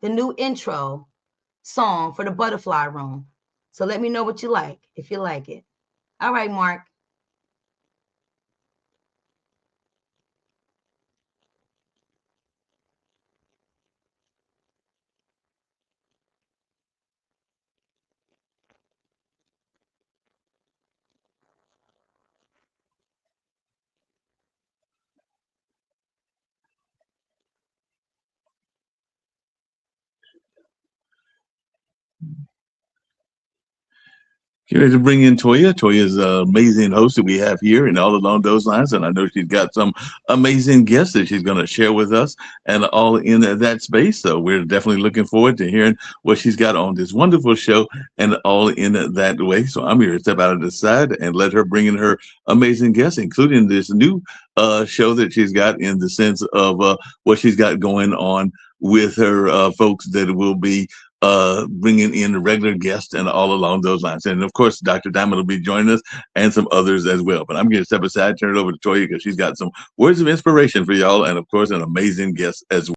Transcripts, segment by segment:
the new intro song for the Butterfly Room. So let me know what you like, if you like it. All right, Mark. Get ready to bring in Toya. Toya's an amazing host that we have here and all along those lines. And I know she's got some amazing guests that she's going to share with us and all in that space. So we're definitely looking forward to hearing what she's got on this wonderful show and all in that way. So I'm here to step out of the side and let her bring in her amazing guests, including this new show that she's got in the sense of what she's got going on with her folks that will be bringing in regular guests and all along those lines. And of course, Dr. Diamond will be joining us and some others as well. But I'm going to step aside, turn it over to Toya because she's got some words of inspiration for y'all and, of course, an amazing guest as well.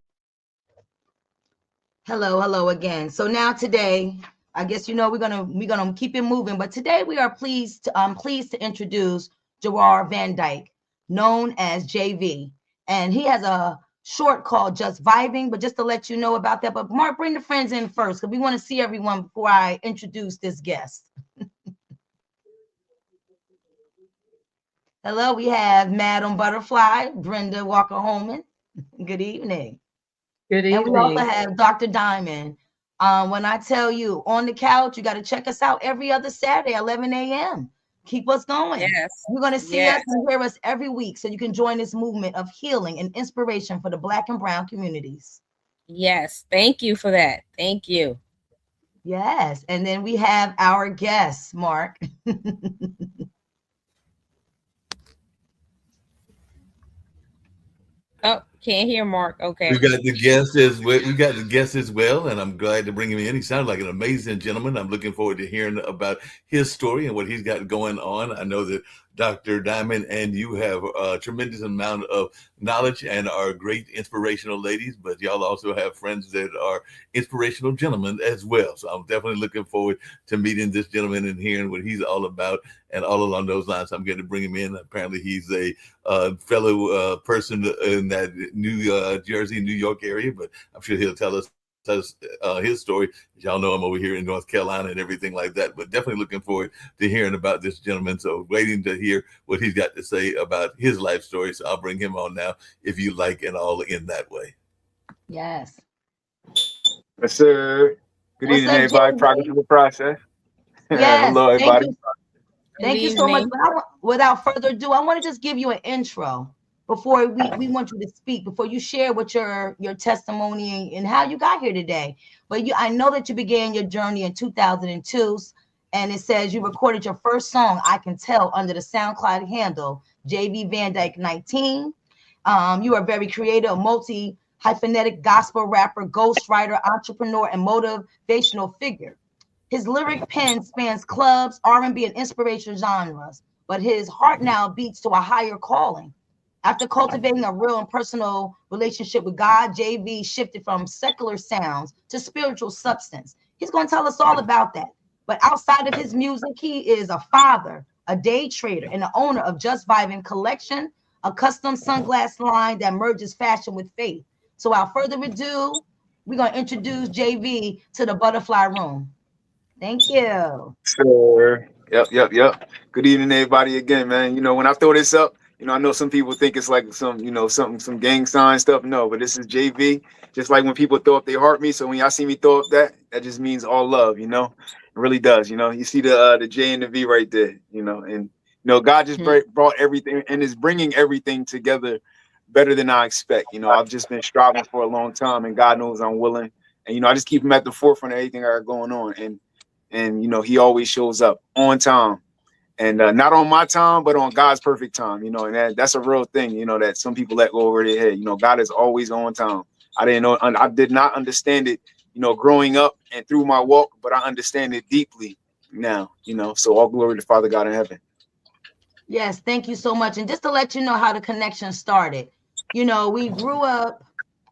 Hello again. So now today, I guess we're gonna keep it moving. But today we are pleased to introduce Gerard Van Dyke, known as JV, and he has a short called Just Vibing. But just to let you know about that, but Mark, bring the friends in first because we want to see everyone before I introduce this guest. Hello, we have Madam Butterfly, Brenda Walker Holman. Good evening. Good And we also evening. have Dr. Diamond. When I tell you on the couch, you got to check us out every other Saturday, 11 a.m. Keep us going. Yes. You're going to see Yes. us and hear us every week so you can join this movement of healing and inspiration for the Black and Brown communities. Yes. Thank you for that. Thank you. Yes. And then we have our guests, Mark. Oh, can't hear Mark. Okay. We've got the guest as well. We got the guest as well, and I'm glad to bring him in. He sounds like an amazing gentleman. I'm looking forward to hearing about his story and what he's got going on. I know that Dr. Diamond and you have a tremendous amount of knowledge and are great inspirational ladies, but y'all also have friends that are inspirational gentlemen as well. So I'm definitely looking forward to meeting this gentleman and hearing what he's all about. And all along those lines, I'm going to bring him in. Apparently, he's a fellow person in that New Jersey, New York area, but I'm sure he'll tell us his story. Y'all know I'm over here in North Carolina and everything like that, but definitely looking forward to hearing about this gentleman. So waiting to hear what he's got to say about his life story. So I'll bring him on now if you like and all in that way. Yes. Yes, sir. Good What's evening, up, everybody. JV? Progress of the process. Yes. Hello, Thank everybody. you. Good Thank you so much. evening. But without further ado, I want to just give you an intro before we want you to speak, before you share what your testimony and how you got here today. But I know that you began your journey in 2002, and it says you recorded your first song, I Can Tell, under the SoundCloud handle JV Van Dyke 19. You are very creative, multi-hyphenetic gospel rapper, ghostwriter, entrepreneur, and motivational figure. His lyric pen spans clubs, R&B, and inspiration genres, but his heart now beats to a higher calling. After cultivating a real and personal relationship with God, JV shifted from secular sounds to spiritual substance. He's going to tell us all about that. But outside of his music, he is a father, a day trader, and the owner of Just Vibing Collection, a custom sunglass line that merges fashion with faith. So without further ado, we're going to introduce JV to the Butterfly Room. Thank you. Sir. Yep. Good evening, everybody. Again, man. When I throw this up, I know some people think it's like some, some gang sign stuff. No, but this is JV. Just like when people throw up, they heart me. So when y'all see me throw up that just means all love. It really does. You see the J and the V right there. And God just brought everything and is bringing everything together better than I expect. I've just been striving for a long time, and God knows I'm willing. And I just keep him at the forefront of everything I got going on. And he always shows up on time, and not on my time, but on God's perfect time. And that's a real thing. That some people let go over their head. God is always on time. I did not understand it. Growing up and through my walk, but I understand it deeply now. So all glory to Father God in heaven. Yes, thank you so much. And just to let you know how the connection started, we grew up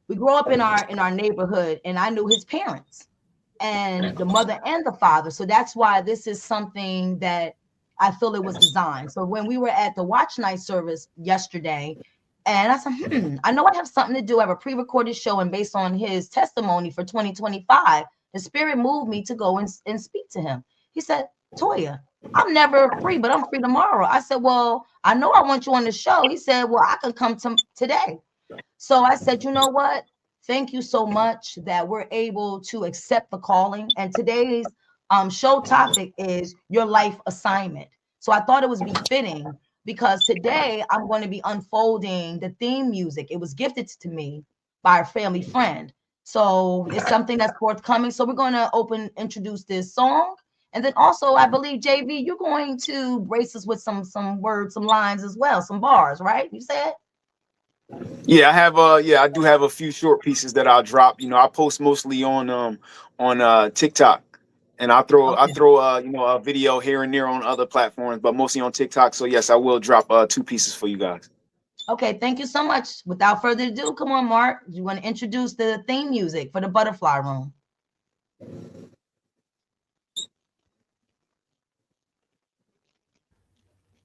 we grew up in our neighborhood, and I knew his parents and the mother and the father. So that's why this is something that I feel it was designed. So when we were at the watch night service yesterday, and I said, I know I have something to do. I have a pre-recorded show, and based on his testimony for 2025, the spirit moved me to go and speak to him. He said, Toya, I'm never free, but I'm free tomorrow. I said, well, I know I want you on the show. He said, well, I can come today. So I said, you know what? Thank you so much that we're able to accept the calling. And today's show topic is your life assignment. So I thought it was befitting because today I'm going to be unfolding the theme music. It was gifted to me by a family friend. So it's something that's forthcoming. So we're going to introduce this song. And then also, I believe, JV, you're going to brace us with some words, some lines as well, some bars, right? You said? Yeah, I have I do have a few short pieces that I'll drop. You know, I post mostly on TikTok, and I throw a video here and there on other platforms, but mostly on TikTok. So yes, I will drop 2 pieces for you guys. Okay, thank you so much. Without further ado, come on, Mark. You want to introduce the theme music for the Butterfly Room?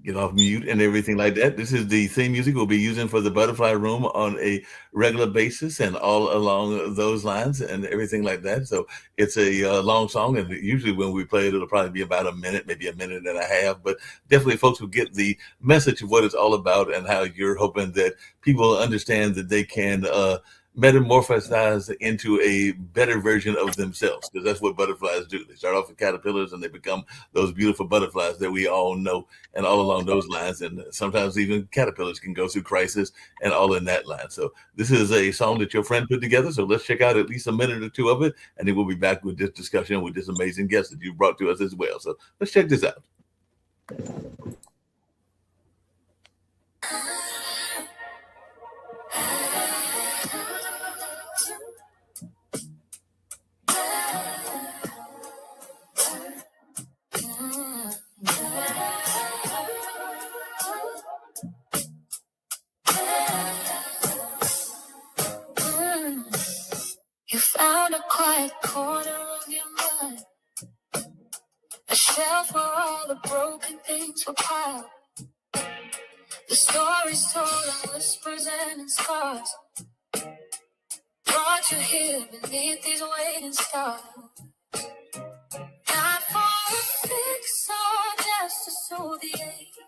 Get off mute and everything like that. This is the theme music we'll be using for the Butterfly Room on a regular basis and all along those lines and everything like that. So it's a long song, and usually when we play it, it'll probably be about a minute, maybe a minute and a half. But definitely folks will get the message of what it's all about and how you're hoping that people understand that they can metamorphosize into a better version of themselves, because that's what butterflies do. They start off with caterpillars and they become those beautiful butterflies that we all know, and all along those lines. And sometimes even caterpillars can go through crisis and all in that line. So this is a song that your friend put together. So let's check out at least a minute or 2 of it, and then we'll be back with this discussion with this amazing guest that you brought to us as well. So let's check this out. You found a quiet corner of your mind, a shelf where all the broken things were piled. The stories told in whispers and in scars brought you here beneath these waiting stars. Not for a fix or just to soothe the ache,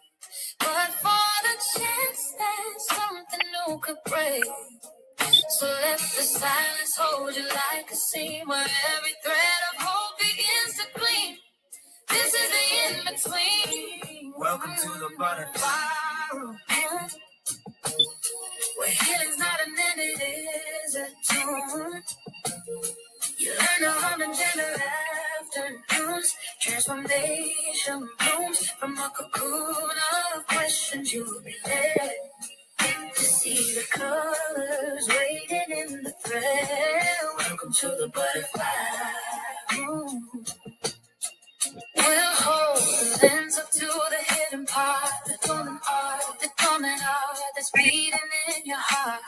but for the chance that something new could break. So let the silence hold you like a seam where every thread of hope begins to gleam. This is the in-between. Welcome to the Butterfly Room, where healing's not an end, it is a tune. You learn to hum and gentle afternoons. Transformation blooms from a cocoon of questions you'll be led to see the colors waiting in the thread. Welcome to the Butterfly Room. We'll hold the lens up to the hidden part, the dormant art that's beating in your heart.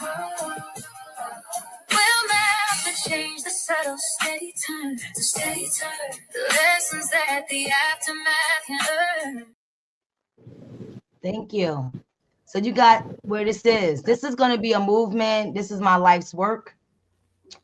We'll map the change, the subtle steady turn, the lessons that the aftermath can learn. Thank you. So you got where this is. This is going to be a movement. This is my life's work.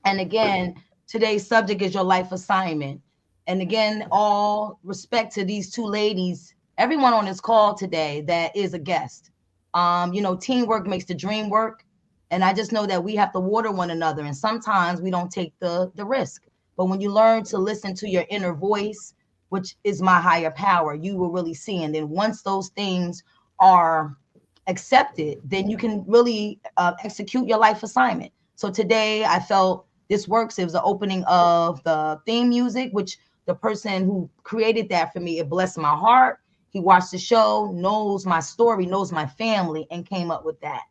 And again, today's subject is your life assignment. And again, all respect to these 2 ladies, everyone on this call today that is a guest. Teamwork makes the dream work. And I just know that we have to water one another. And sometimes we don't take the risk. But when you learn to listen to your inner voice, which is my higher power, you will really see. And then once those things are accepted, then you can really execute your life assignment. So today I felt this works. It was the opening of the theme music, which the person who created that for me, it blessed my heart. He watched the show, knows my story, knows my family, and came up with that.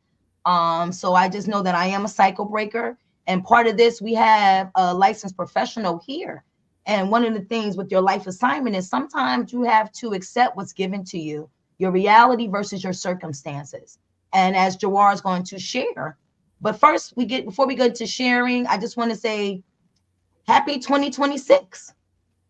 So I just know that I am a cycle breaker. And part of this, we have a licensed professional here. And one of the things with your life assignment is sometimes you have to accept what's given to you, your reality versus your circumstances. And as Jawar is going to share, But first, before we go to sharing, I just want to say happy 2026.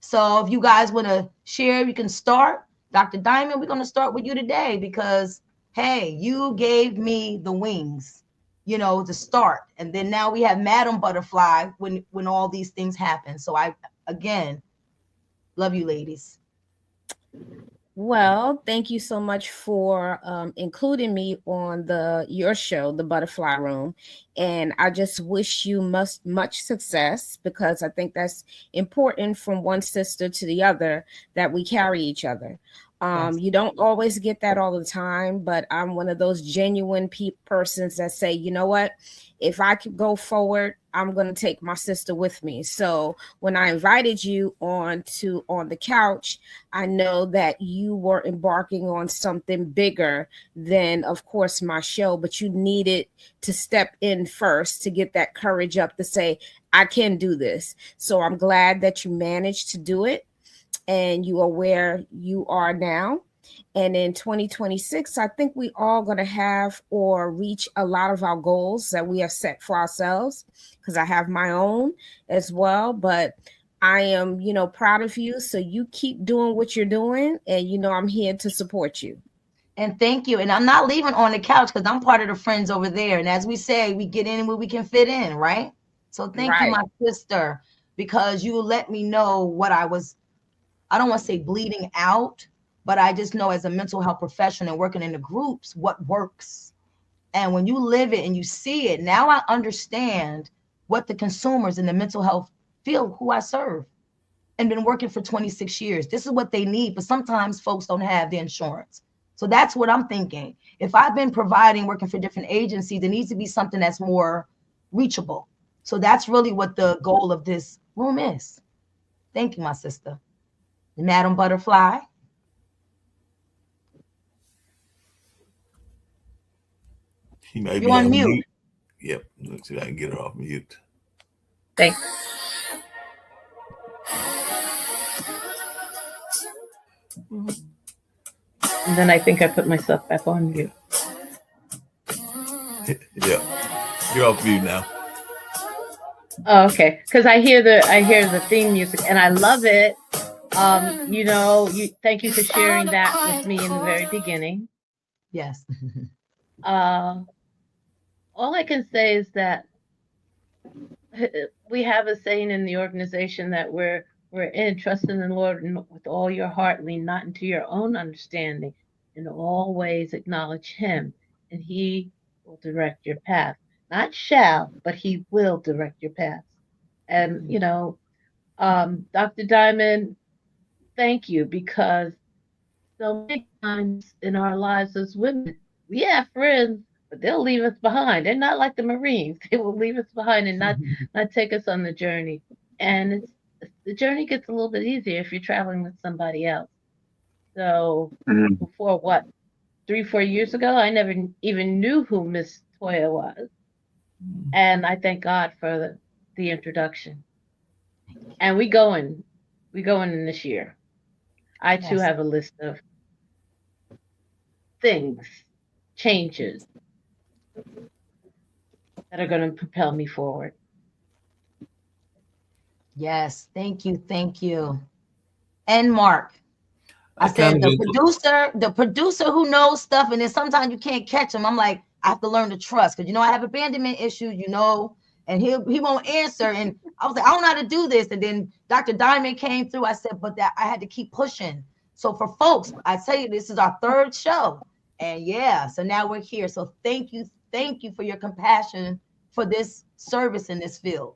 So if you guys want to share, you can start. Dr. Diamond, we're going to start with you today because, hey, you gave me the wings, to start. And then now we have Madam Butterfly when all these things happen. So I, again, love you, ladies. Well, thank you so much for including me on your show, The Butterfly Room. And I just wish you much success, because I think that's important from one sister to the other, that we carry each other. Yes. You don't always get that all the time, but I'm one of those genuine persons that say, you know what, if I could go forward, I'm going to take my sister with me. So when I invited you on the couch, I know that you were embarking on something bigger than, of course, my show, but you needed to step in first to get that courage up to say, I can do this. So I'm glad that you managed to do it and you are where you are now. And in 2026, I think we all going to have or reach a lot of our goals that we have set for ourselves, because I have my own as well. But I am, proud of you. So you keep doing what you're doing. And, I'm here to support you. And thank you. And I'm not leaving on the couch because I'm part of the friends over there. And as we say, we get in where we can fit in, right? So thank you, my sister, because you let me know what I don't want to say bleeding out, but I just know as a mental health professional working in the groups, what works. And when you live it and you see it, now I understand what the consumers in the mental health field who I serve and been working for 26 years. This is what they need, but sometimes folks don't have the insurance. So that's what I'm thinking. If I've been working for different agencies, it needs to be something that's more reachable. So that's really what the goal of this room is. Thank you, my sister. Madam Butterfly. She might be on mute. Yep. Let's see if I can get her off mute. Thanks. And then I think I put myself back on mute. Yeah. You're off mute now. Oh, okay. Because I hear the theme music and I love it. Thank you for sharing that with me in the very beginning. Yes. All I can say is that we have a saying in the organization that we're in, trust in the Lord with all your heart, lean not into your own understanding, in all ways acknowledge him, and he will direct your path. Not shall, but he will direct your path. And, Dr. Diamond, thank you, because so many times in our lives as women, we have friends, but they'll leave us behind. They're not like the Marines. They will leave us behind and not take us on the journey. And the journey gets a little bit easier if you're traveling with somebody else. So before 3-4 years ago, I never even knew who Miss Toya was. And I thank God for the introduction. And we going in this year. I too have a list of things, changes that are going to propel me forward. Yes, thank you. And Mark, I said the producer who knows stuff, and then sometimes you can't catch him. I'm like, I have to learn to trust, because I have abandonment issues, and he won't answer. And I was like, I don't know how to do this. And then Dr. Diamond came through. I said, but that I had to keep pushing. So for folks, I tell you, this is our 3rd show. And so now we're here. So thank you for your compassion for this service in this field.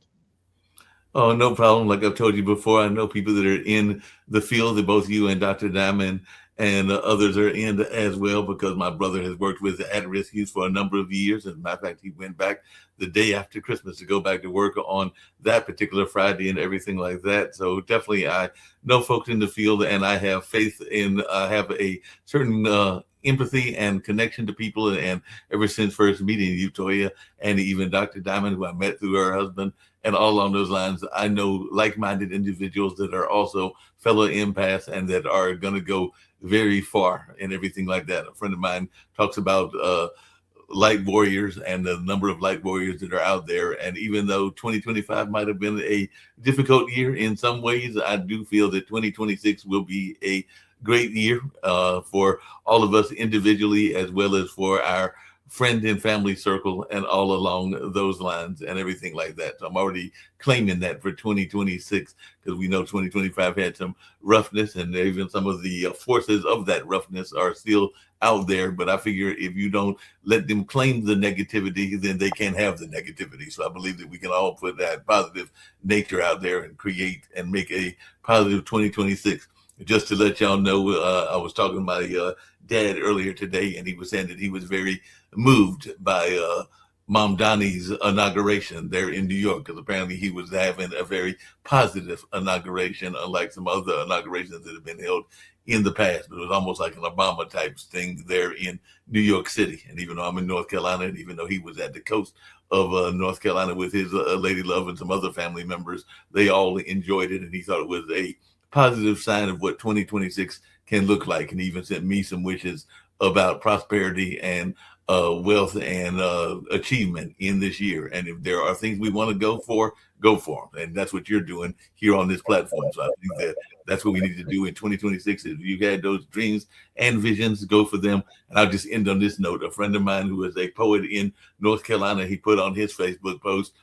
Oh, no problem. Like I've told you before, I know people that are in the field that both you and Dr. Diamond and others are in as well, because my brother has worked with at-risk youth for a number of years. As a matter of fact, he went back the day after Christmas to go back to work on that particular Friday and everything like that. So definitely I know folks in the field, and I have faith in, have a certain empathy and connection to people. And ever since first meeting you, Toya, and even Dr. Diamond, who I met through her husband, and all along those lines, I know like-minded individuals that are also fellow empaths and that are going to go very far and everything like that. A friend of mine talks about light warriors and the number of light warriors that are out there. And even though 2025 might have been a difficult year in some ways, I do feel that 2026 will be a great year for all of us individually, as well as for our friend and family circle and all along those lines and everything like that. So I'm already claiming that for 2026, because we know 2025 had some roughness, and even some of the forces of that roughness are still out there. But I figure if you don't let them claim the negativity, then they can't have the negativity. So I believe that we can all put that positive nature out there and create and make a positive 2026. Just to let y'all know, I was talking to my dad earlier today, and he was saying that he was very moved by Mom Donnie's inauguration there in New York, because apparently he was having a very positive inauguration, unlike some other inaugurations that have been held in the past. But it was almost like an Obama type thing there in New York City. And even though I'm in North Carolina, and even though he was at the coast of North Carolina with his lady love and some other family members, they all enjoyed it, and he thought it was a positive sign of what 2026 can look like, and even sent me some wishes about prosperity and wealth and achievement in this year. And if there are things we want to go for them. And that's what you're doing here on this platform. So I think that that's what we need to do in 2026. If you had those dreams and visions, go for them. And I'll just end on this note. A friend of mine who is a poet in North Carolina, he put on his Facebook post,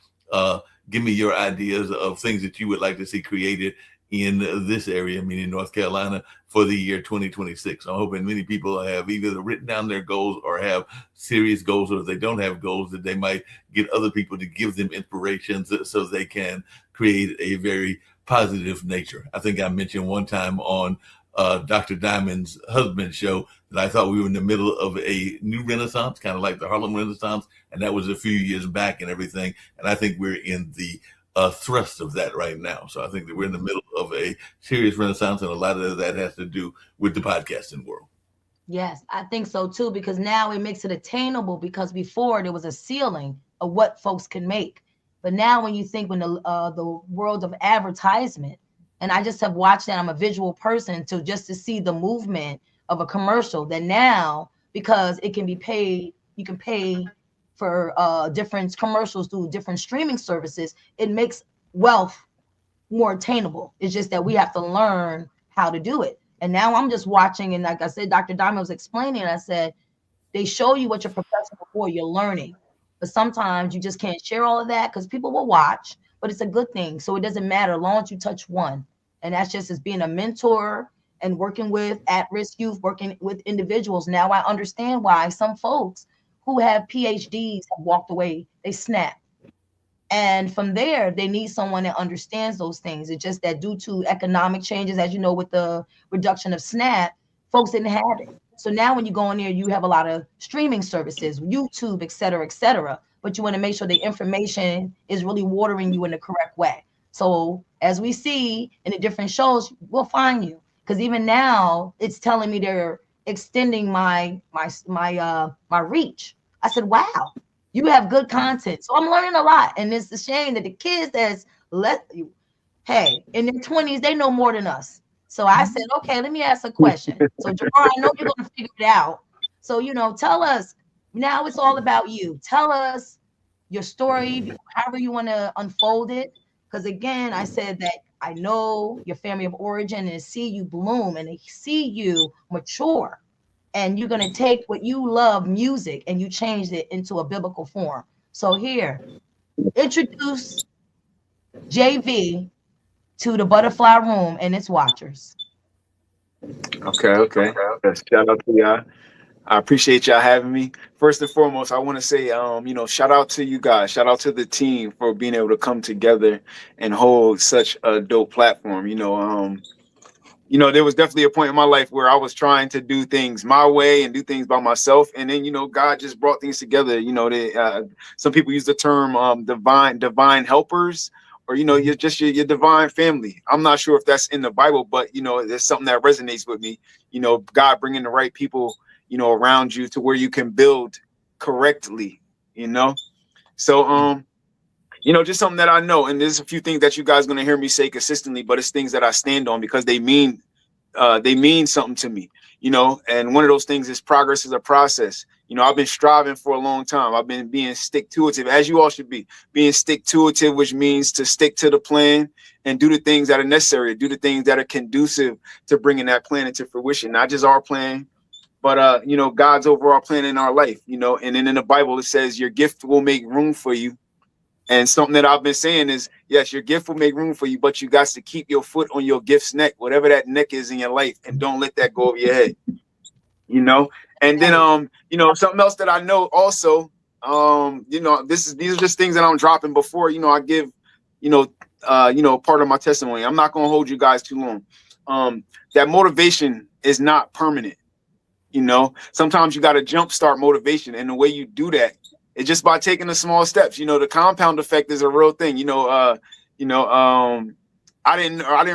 give me your ideas of things that you would like to see created in this area, meaning North Carolina, for the year 2026. I'm hoping many people have either written down their goals or have serious goals, or if they don't have goals, that they might get other people to give them inspirations so they can create a very positive nature. I think I mentioned one time on Dr. Diamond's husband show that I thought we were in the middle of a new renaissance, kind of like the Harlem Renaissance, and that was a few years back and everything. And I think we're in the thrust of that right now. So I think that we're in the middle of a serious renaissance, and a lot of that has to do with the podcasting world. Yes, I think so too, because now it makes it attainable, because before there was a ceiling of what folks can make. But now when you think when the world of advertisement, and I just have watched that, I'm a visual person, to see the movement of a commercial, that now, because it can be paid, you can pay for different commercials through different streaming services, it makes wealth more attainable. It's just that we have to learn how to do it. And now I'm just watching, and like I said, Dr. Diamond was explaining, and I said, they show you what you're professing before you're learning. But sometimes you just can't share all of that because people will watch, but it's a good thing. So it doesn't matter as long as you touch one. And that's just as being a mentor and working with at-risk youth, working with individuals. Now I understand why some folks who have PhDs have walked away. They snapped. And from there, they need someone that understands those things. It's just that due to economic changes, as you know, with the reduction of SNAP, folks didn't have it. So now when you go in there, you have a lot of streaming services, YouTube, et cetera, but you want to make sure the information is really watering you in the correct way. So as we see in the different shows, we'll find you. Because even now it's telling me they're extending my reach. I said, wow, you have good content. So I'm learning a lot. And it's a shame that the kids that's in their 20s, they know more than us. So I said, okay, let me ask a question. So Jamar, I know you're going to figure it out. So, tell us, now it's all about you. Tell us your story, however you want to unfold it. Because again, I said that I know your family of origin, and see you bloom and see you mature. And you're going to take what you love, music, and you changed it into a biblical form. So here, introduce JV to the Butterfly Room and its watchers. Okay. Shout out to y'all. I appreciate y'all having me. First and foremost, I want to say, shout out to you guys. Shout out to the team for being able to come together and hold such a dope platform. There was definitely a point in my life where I was trying to do things my way and do things by myself. And then, God just brought things together. Some people use the term divine helpers, or, you're just your divine family. I'm not sure if that's in the Bible, but, there's something that resonates with me. God bringing the right people, around you to where you can build correctly, So, just something that I know, and there's a few things that you guys are going to hear me say consistently, but it's things that I stand on because they mean something to me, and one of those things is progress is a process. You know, I've been striving for a long time. I've been being stick-to-itive, as you all should be, being stick-to-itive, which means to stick to the plan and do the things that are necessary, do the things that are conducive to bringing that plan into fruition, not just our plan, but you know, God's overall plan in our life, you know. And then in the Bible, it says your gift will make room for you. And something that I've been saying is, yes, your gift will make room for you, but you got to keep your foot on your gift's neck, whatever that neck is in your life, and don't let that go over your head, you know. And then, you know, something else that I know also, you know, these are just things that I'm dropping before, you know, I give, you know, part of my testimony. I'm not going to hold you guys too long. That motivation is not permanent. You know, sometimes you got to jumpstart motivation. And the way you do that is just by taking the small steps. You know, the compound effect is a real thing. I didn't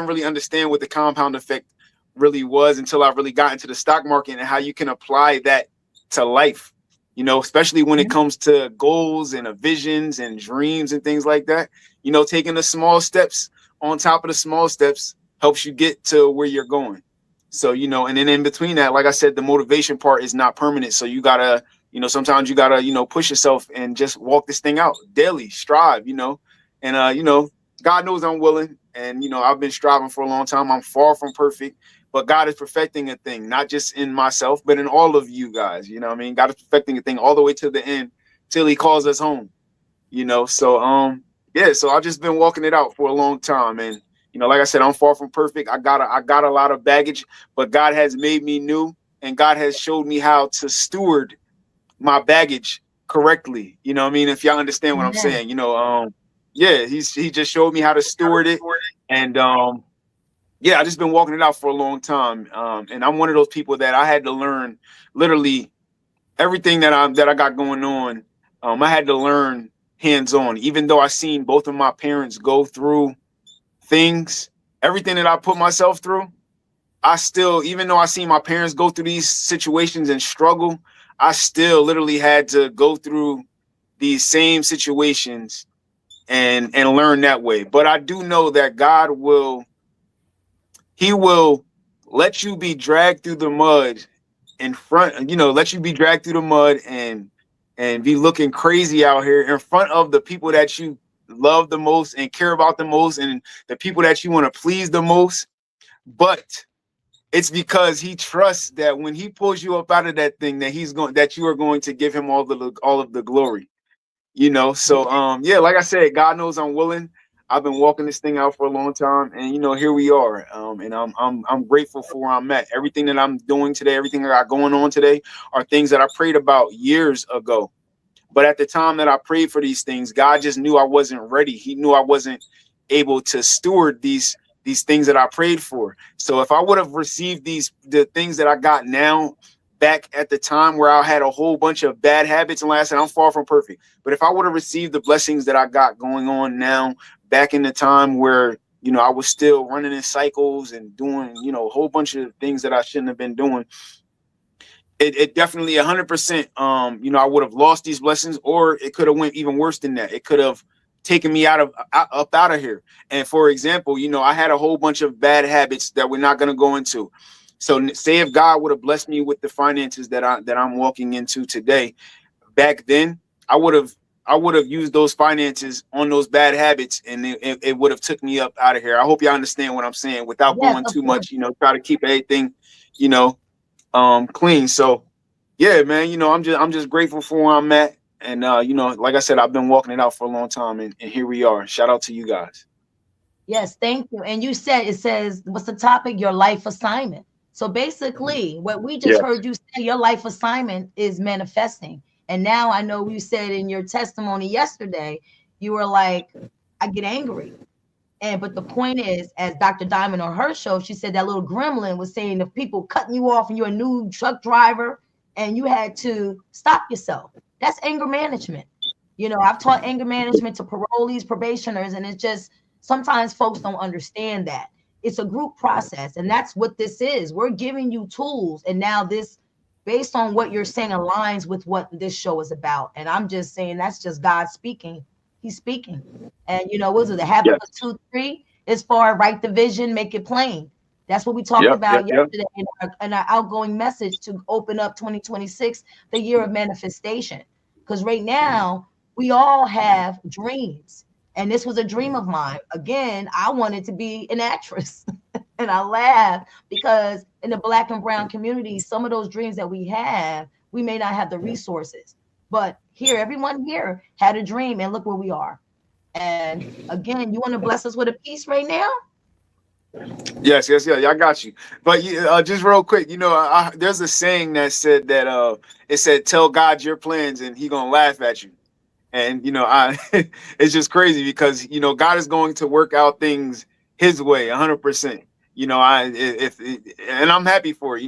really understand what the compound effect really was until I really got into the stock market and how you can apply that to life, you know, especially when it comes to goals and visions and dreams and things like that. You know, taking the small steps on top of the small steps helps you get to where you're going. So, you know, and then in between that, like I said, the motivation part is not permanent. So you gotta, you know, sometimes you gotta, you know, push yourself and just walk this thing out daily, strive, you know, and, you know, God knows I'm willing. And, you know, I've been striving for a long time. I'm far from perfect, but God is perfecting a thing, not just in myself, but in all of you guys. You know what I mean? God is perfecting a thing all the way to the end till he calls us home, you know? So, yeah, so I've just been walking it out for a long time. And, you know, like I said, I'm far from perfect. I got a lot of baggage, but God has made me new, and God has showed me how to steward my baggage correctly. You know what I mean? If y'all understand what I'm saying, you know, yeah, he just showed me how to steward it. And yeah, I just been walking it out for a long time. And I'm one of those people that I had to learn literally everything that I got going on. I had to learn hands-on, even though I seen both of my parents go through things, everything that I put myself through, I still, even though I seen my parents go through these situations and struggle, I still literally had to go through these same situations and learn that way. But I do know that God will let you be dragged through the mud in front, you know, let you be dragged through the mud and be looking crazy out here in front of the people that you love the most and care about the most and the people that you want to please the most. But it's because he trusts that when he pulls you up out of that thing, that you are going to give him all of the glory, you know. So yeah, like I said, God knows I'm willing. I've been walking this thing out for a long time, and you know, here we are. And I'm grateful for where I'm at. Everything that I'm doing today, everything I got going on today are things that I prayed about years ago. But at the time that I prayed for these things, God just knew I wasn't ready. He knew I wasn't able to steward these things that I prayed for. So if I would have received the things that I got now back at the time where I had a whole bunch of bad habits, and like I said, I'm far from perfect. But if I would have received the blessings that I got going on now back in the time where, you know, I was still running in cycles and doing, you know, a whole bunch of things that I shouldn't have been doing, it definitely 100%, you know, I would have lost these blessings, or it could have went even worse than that. It could have taken me up out of here. And for example, you know, I had a whole bunch of bad habits that we're not going to go into. So say if God would have blessed me with the finances that I'm walking into today, back then I would have used those finances on those bad habits, and it would have took me up out of here. I hope y'all understand what I'm saying without going too much, you know, try to keep everything, you know, clean. So yeah, man, you know, I'm just grateful for where I'm at. And you know, like I said, I've been walking it out for a long time, and here we are. Shout out to you guys. Yes, thank you. And you said, it says, what's the topic? Your life assignment. So basically, what we just heard you say, your life assignment is manifesting. And now I know you said in your testimony yesterday, you were like, I get angry. But the point is, as Dr. Diamond on her show, she said that little gremlin was saying if people cutting you off and you're a new truck driver and you had to stop yourself. That's anger management. You know, I've taught anger management to parolees, probationers, and it's just sometimes folks don't understand that. It's a group process, and that's what this is. We're giving you tools, and now this, based on what you're saying, aligns with what this show is about. And I'm just saying that's just God speaking. He's speaking. And you know, what was it? The Habakkuk 2:3 is for write the vision, make it plain. That's what we talked Yep, about yep, yep. yesterday in our outgoing message to open up 2026, the year of manifestation. Because right now, we all have dreams. And this was a dream of mine. Again, I wanted to be an actress. And I laugh because in the Black and brown community, some of those dreams that we have, we may not have the resources. But here, everyone here had a dream, and look where we are. And again, you want to bless us with a piece right now? Yes, I got you. But just real quick, there's a saying that said that it said, "Tell God your plans, and He gonna laugh at you." And it's just crazy because God is going to work out things His way, 100%. And I'm happy for it.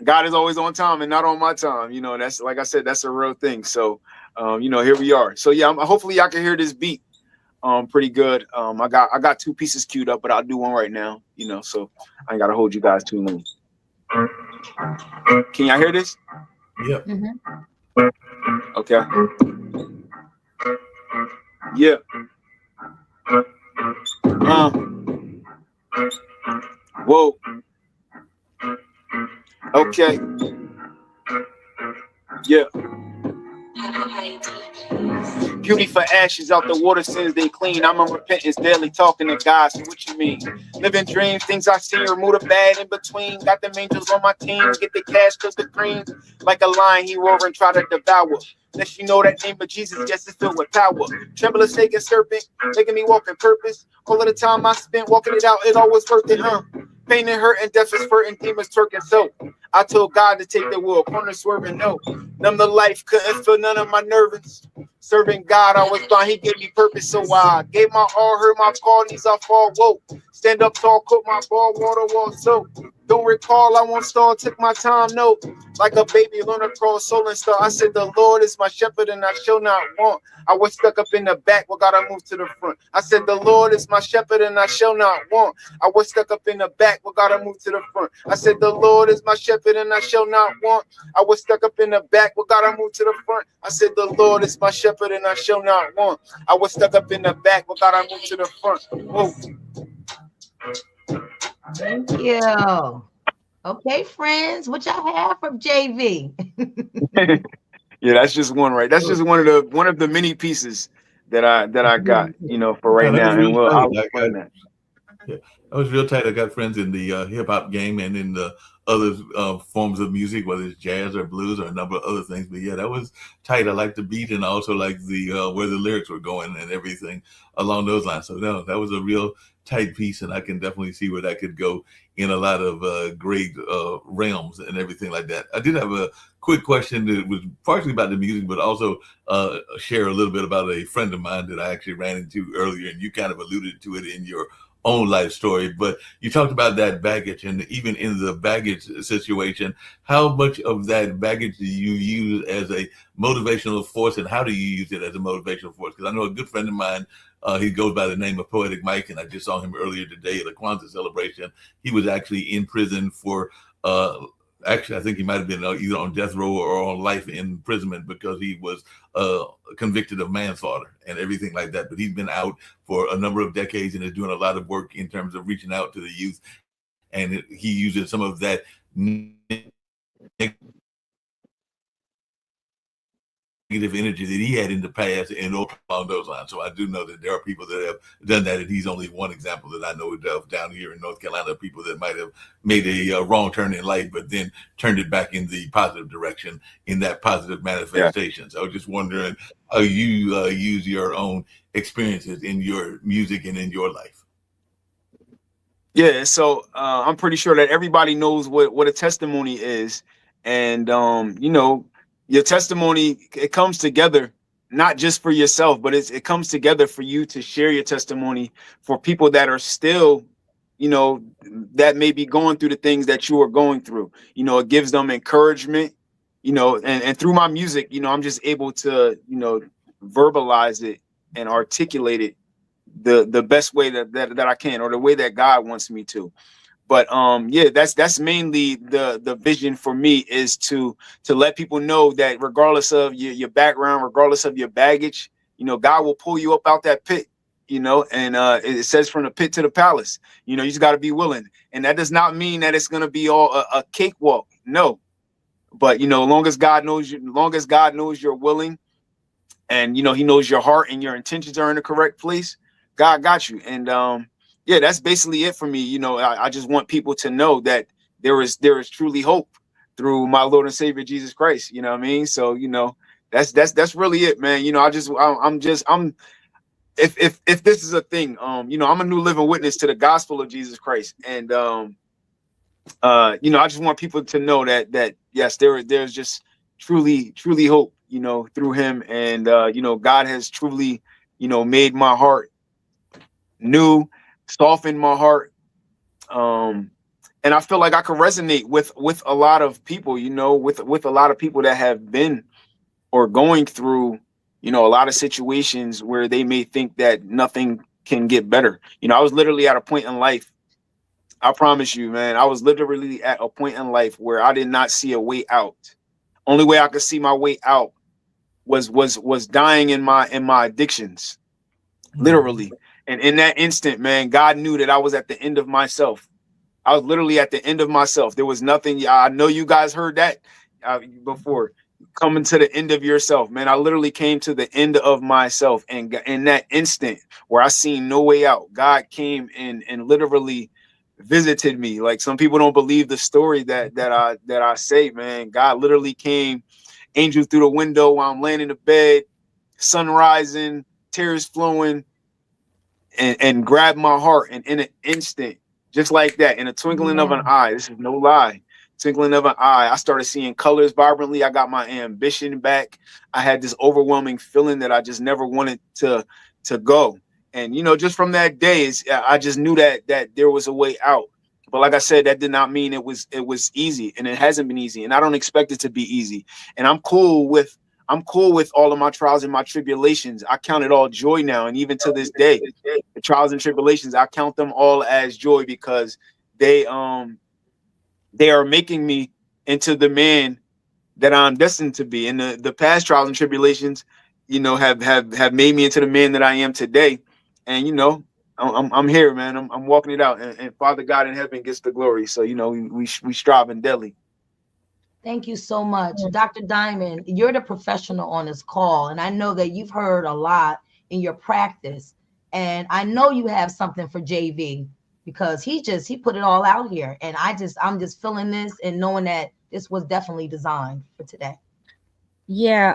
God is always on time and not on my time. That's, like I said, that's a real thing. So, here we are. So yeah, hopefully y'all can hear this beat pretty good. I got 2 pieces queued up, but I'll do one right now. So I ain't gotta hold you guys too long. Can y'all hear this? Yep. Mm-hmm. Okay. Yeah. Whoa. Okay. Yeah. Beauty for ashes, out the water sins they clean. I'm on repentance daily, talking to God. So what you mean? Living dreams, things I see, remove the bad in between. Got them angels on my team, get the cash cause the cream. Like a lion, he roar and try to devour. Let you know that name of Jesus, yes, it's filled with power. Tremble a snake and serpent, making me walk in purpose. All of the time I spent walking it out, it always worth it, Pain and hurt and death is hurting, demons twerking. So I told God to take the wheel, corner swerving, no. Numb the life, couldn't feel none of my nerves. Serving God, I was blind, He gave me purpose. So I gave my all, heard my call, knees I fall, whoa. Stand up tall, cook my ball, water wall, so. Don't recall, I won't stall, took my time, no. Like a baby, learn to crawl, soul and star. I said, the Lord is my shepherd and I shall not want. I was stuck up in the back, but God, I moved to the front. I said, the Lord is my shepherd and I shall not want. I was stuck up in the back, but God, I moved to the front. I said, the Lord is my shepherd and I shall not want. I was stuck up in the back, but God, I moved to the front. I said, the Lord is my shepherd and I shall not want. I was stuck up in the back, but God, I moved to the front. Whoa. Thank you. Okay, friends, what y'all have from JV? Yeah, that's just one, right? That's just one of the many pieces that I got, for right now. And I'll explain that. Yeah, I was real tight. I got friends in the hip hop game and in the other forms of music, whether it's jazz or blues or a number of other things. But yeah, that was tight. I like the beat and I also like the where the lyrics were going and everything along those lines. So no, that was a real tight piece, and I can definitely see where that could go in a lot of great realms and everything like that. I did have a quick question that was partially about the music, but also share a little bit about a friend of mine that I actually ran into earlier, and you kind of alluded to it in your own life story, but you talked about that baggage, and even in the baggage situation, how much of that baggage do you use as a motivational force, and how do you use it as a motivational force? Because I know a good friend of mine, he goes by the name of Poetic Mike, and I just saw him earlier today at a Kwanzaa celebration. He was actually in prison for actually, I think he might have been either on death row or on life imprisonment because he was convicted of manslaughter and everything like that. But he's been out for a number of decades and is doing a lot of work in terms of reaching out to the youth. And he uses some of that negative energy that he had in the past and along those lines. So I do know that there are people that have done that, and he's only one example that I know of down here in North Carolina, people that might have made a wrong turn in life, but then turned it back in the positive direction in that positive manifestation. Yeah. So I was just wondering how you use your own experiences in your music and in your life. Yeah, so I'm pretty sure that everybody knows what a testimony is. And, your testimony, it comes together, not just for yourself, but it comes together for you to share your testimony for people that are still, that may be going through the things that you are going through. It gives them encouragement, and through my music, I'm just able to, verbalize it and articulate it the best way that I can, or the way that God wants me to. But yeah, that's mainly the vision for me, is to let people know that regardless of your background, regardless of your baggage, God will pull you up out that pit. you know, and it says from the pit to the palace. You know, you just got to be willing. And that does not mean that it's going to be all a cakewalk. No. But, you know, long as God knows you're willing, and, you know, he knows your heart and your intentions are in the correct place, God got you. And yeah, that's basically it for me. You know, I just want people to know that there is truly hope through my Lord and Savior Jesus Christ. You know what I mean? So, you know, that's really it, man. You know, if this is a thing, you know, I'm a new living witness to the gospel of Jesus Christ. And you know, I just want people to know that yes, there's just truly hope, you know, through him. And you know, God has truly, you know, made my heart new, softened my heart. And I feel like I can resonate with a lot of people, you know, with a lot of people that have been or going through, you know, a lot of situations where they may think that nothing can get better. You know, I was literally at a point in life, I promise you, man, I was literally at a point in life where I did not see a way out. Only way I could see my way out was dying in my addictions, literally. And in that instant, man, God knew that I was at the end of myself. I was literally at the end of myself. There was nothing. I know you guys heard that before. Coming to the end of yourself, man. I literally came to the end of myself. And in that instant where I seen no way out, God came and literally visited me. Like, some people don't believe the story that I say, man. God literally came, angel through the window while I'm laying in the bed, sun rising, tears flowing, and grabbed my heart. And in an instant, just like that, in a twinkling of an eye, this is no lie, twinkling of an eye, I started seeing colors vibrantly. I got my ambition back. I had this overwhelming feeling that I just never wanted to go. And, you know, just from that day, I just knew that there was a way out. But like I said, that did not mean it was easy, and it hasn't been easy, and I don't expect it to be easy. And I'm cool with all of my trials and my tribulations. I count it all joy now, and even to this day, the trials and tribulations, I count them all as joy, because they are making me into the man that I'm destined to be. And the past trials and tribulations, you know, have made me into the man that I am today. And, you know, I'm here, man. I'm walking it out, and Father God in heaven gets the glory. So, you know, we strive in daily. Thank you so much. Dr. Diamond, you're the professional on this call, and I know that you've heard a lot in your practice, and I know you have something for JV, because he put it all out here, and I'm just feeling this and knowing that this was definitely designed for today. Yeah,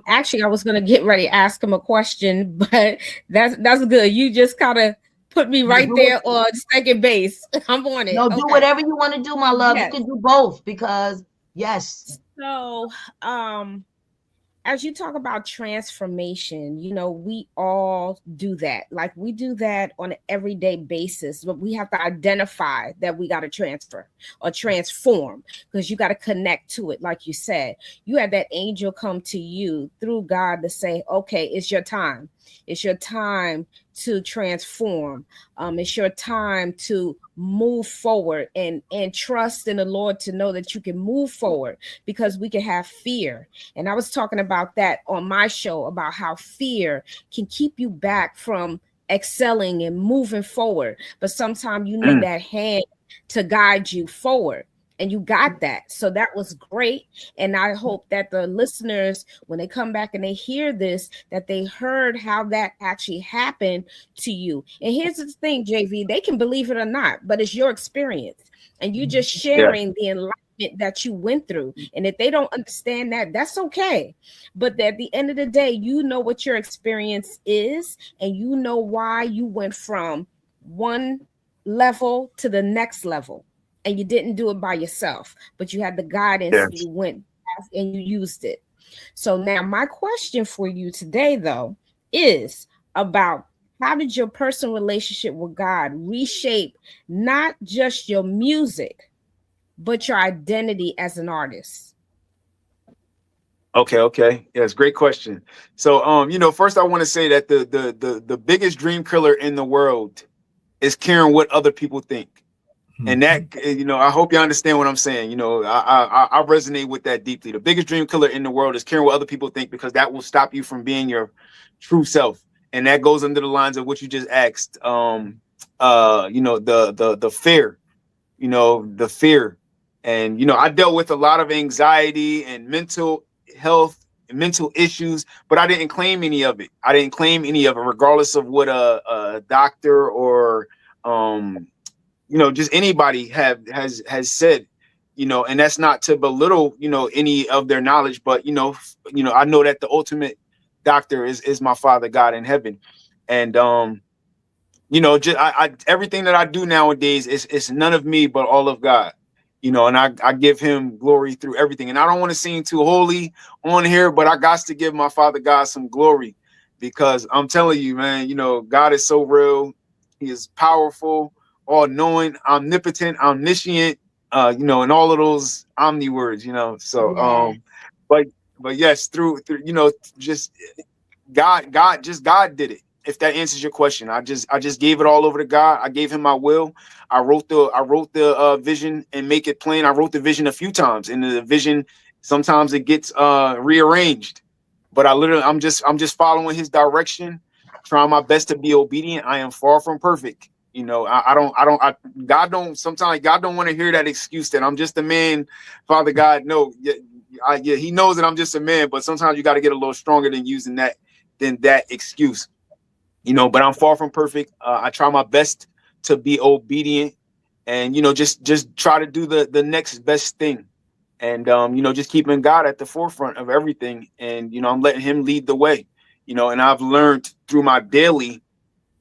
actually I was gonna get ready to ask him a question, but that's good. You just kind of put me right there on second base. I'm on it. No, do whatever you want to do, my love. Yes. You can do both, because yes. So, as you talk about transformation, you know, we all do that. Like, we do that on an everyday basis, but we have to identify that we got to transfer or transform, because you got to connect to it. Like you said, you had that angel come to you through God to say, okay, it's your time. It's your time to transform. It's your time to move forward and trust in the Lord to know that you can move forward, because we can have fear. And I was talking about that on my show, about how fear can keep you back from excelling and moving forward. But sometimes you need that hand to guide you forward. And you got that. So that was great. And I hope that the listeners, when they come back and they hear this, that they heard how that actually happened to you. And here's the thing, JV, they can believe it or not, but it's your experience. And you just sharing the enlightenment that you went through. And if they don't understand that, that's okay. But at the end of the day, you know what your experience is, and you know why you went from one level to the next level. And you didn't do it by yourself, but you had the guidance. Yes. You went and you used it. So now my question for you today, though, is about how did your personal relationship with God reshape not just your music, but your identity as an artist? Okay. Yes, great question. So, you know, first I want to say that the biggest dream killer in the world is caring what other people think. And that, you know, I hope you understand what I'm saying. You know, I resonate with that deeply. The biggest dream killer in the world is caring what other people think, because that will stop you from being your true self. and that goes under the lines of what you just asked. You know, the fear, you know, the fear. And, you know, I dealt with a lot of anxiety and mental health and mental issues, but I didn't claim any of it. I didn't claim any of it, regardless of what a doctor or, you know, just anybody has said, you know, and that's not to belittle, you know, any of their knowledge, but, you know, I know that the ultimate doctor is my Father God in heaven. And, you know, just I everything that I do nowadays is none of me, but all of God. You know, and I give him glory through everything. And I don't want to seem too holy on here, but I got to give my Father God some glory, because I'm telling you, man, you know, God is so real. He is powerful, all knowing, omnipotent, omniscient, you know, and all of those omni words, you know. So, but yes, through, you know, just God did it. If that answers your question, I just gave it all over to God. I gave him my will. I wrote the vision and make it plain. I wrote the vision a few times, and the vision sometimes it gets rearranged. But I'm just following his direction, trying my best to be obedient. I am far from perfect. You know, God don't want to hear that excuse that I'm just a man. Father God, no, yeah, he knows that I'm just a man, but sometimes you got to get a little stronger than using that excuse. You know, but I'm far from perfect. I try my best to be obedient, and, you know, just try to do the next best thing. And, you know, just keeping God at the forefront of everything. And, you know, I'm letting him lead the way, you know, and I've learned through my daily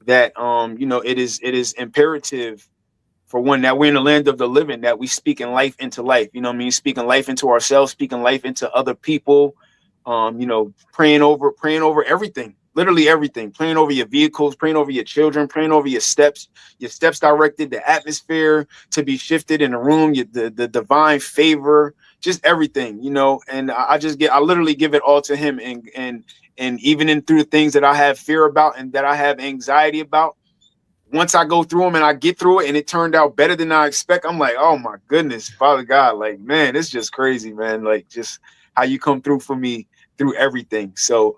that, you know, it is imperative, for one, that we're in the land of the living, that we speaking life into life, you know what I mean? Speaking life into ourselves, speaking life into other people, you know, praying over everything. Literally everything, praying over your vehicles, praying over your children, praying over your steps directed, the atmosphere to be shifted in the room, the divine favor, just everything, you know. And I literally give it all to him. And even through the things that I have fear about and that I have anxiety about, once I go through them and I get through it and it turned out better than I expect, I'm like, oh my goodness, Father God, like, man, it's just crazy, man. Like, just how you come through for me through everything. So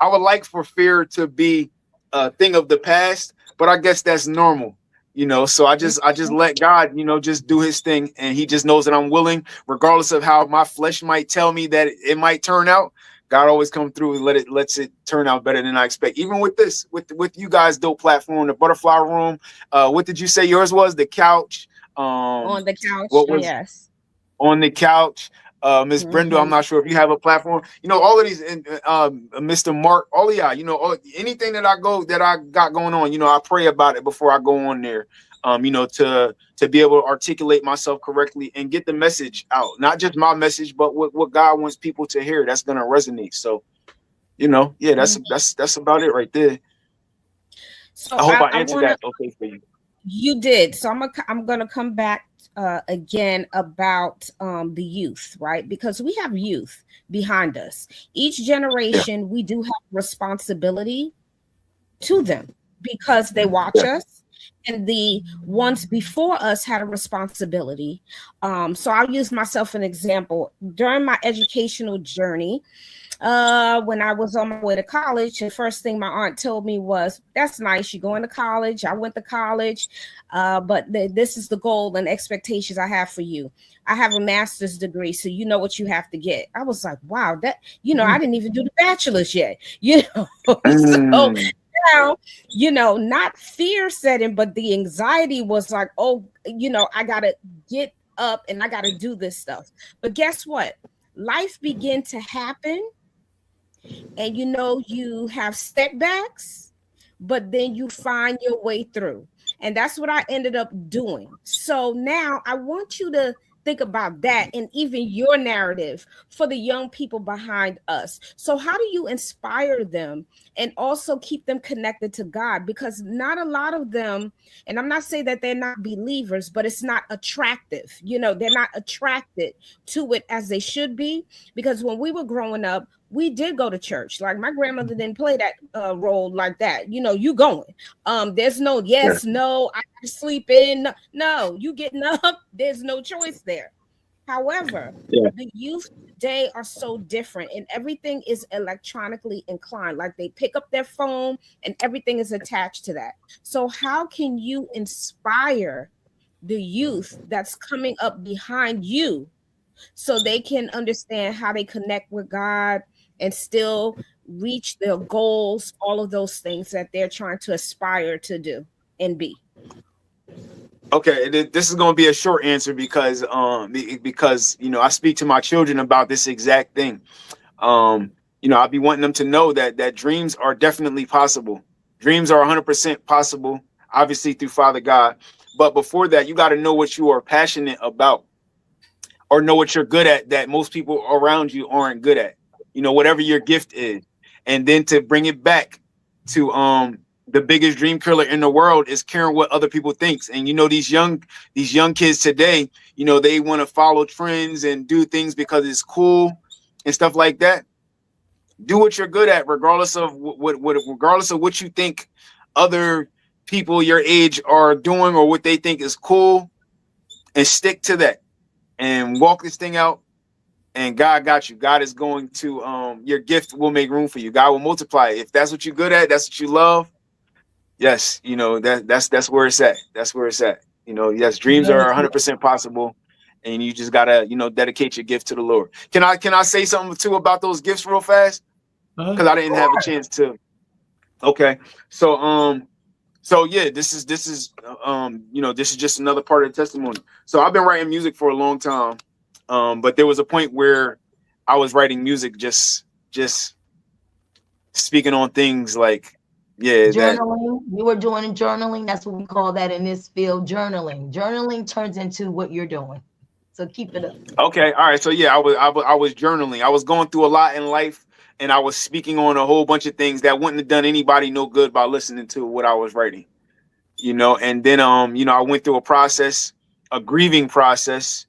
I would like for fear to be a thing of the past, but I guess that's normal, you know. So I just let God, you know, just do his thing, and he just knows that I'm willing, regardless of how my flesh might tell me that it might turn out. God always come through and lets it turn out better than I expect. Even with this, with you guys' dope platform, the Butterfly Room. What did you say yours was? The couch. On the couch. What was yes. On the couch? Miss Brenda, I'm not sure if you have a platform. You know, all of these, Mr. Mark, all of y'all, you know, anything that I got going on, you know, I pray about it before I go on there. You know, to be able to articulate myself correctly and get the message out, not just my message, but what God wants people to hear. That's gonna resonate. So, you know, yeah, that's about it right there. So I hope I answered that okay for you. You did. So I'm gonna come back again about the youth, right? Because we have youth behind us. Each generation, we do have responsibility to them because they watch us, and the ones before us had a responsibility. So I'll use myself an example. During my educational journey, when I was on my way to college, the first thing my aunt told me was, that's nice, you're going to college. I went to college, but this is the goal and expectations I have for you. I have a master's degree, so you know what you have to get. I was like, wow, that, you know, I didn't even do the bachelor's yet, you know. So now, you know, not fear setting, but the anxiety was like, oh, you know, I gotta get up and I gotta do this stuff. But guess what? Life began to happen. And you know, you have setbacks, but then you find your way through. And that's what I ended up doing. So now I want you to think about that, and even your narrative for the young people behind us. So how do you inspire them and also keep them connected to God? Because not a lot of them, and I'm not saying that they're not believers, but it's not attractive. You know, they're not attracted to it as they should be. Because when we were growing up, we did go to church. Like my grandmother didn't play that role like that. You know, you going. There's no yes, no, I sleep in. No, you getting up. There's no choice there. However, the youth today are so different, and everything is electronically inclined. Like they pick up their phone and everything is attached to that. So how can you inspire the youth that's coming up behind you so they can understand how they connect with God and still reach their goals, all of those things that they're trying to aspire to do and be? Okay, this is going to be a short answer because you know, I speak to my children about this exact thing. You know, I'll be wanting them to know that dreams are definitely possible. Dreams are 100% possible, obviously through Father God. But before that, you got to know what you are passionate about, or know what you're good at that most people around you aren't good at. You know, whatever your gift is, and then to bring it back to the biggest dream killer in the world is caring what other people thinks. And you know, these young kids today, you know, they want to follow trends and do things because it's cool and stuff like that. Do what you're good at, regardless of what you think other people your age are doing or what they think is cool, and stick to that and walk this thing out. And God got you. God is going to your gift will make room for you. God will multiply it. If that's what you're good at, that's what you love. Yes, you know, that's where it's at. That's where it's at. You know, yes, dreams are 100% possible, and you just gotta, you know, dedicate your gift to the Lord. Can I say something too about those gifts real fast? Because I didn't have a chance to. Okay, so yeah, this is you know, this is just another part of the testimony. So I've been writing music for a long time, but there was a point where I was writing music just speaking on things like. Yeah, journaling. You were doing journaling. That's what we call that in this field, journaling. Journaling turns into what you're doing. So keep it up. Okay, all right. So yeah, I was journaling. I was going through a lot in life, and I was speaking on a whole bunch of things that wouldn't have done anybody no good by listening to what I was writing. You know, and then you know, I went through a grieving process,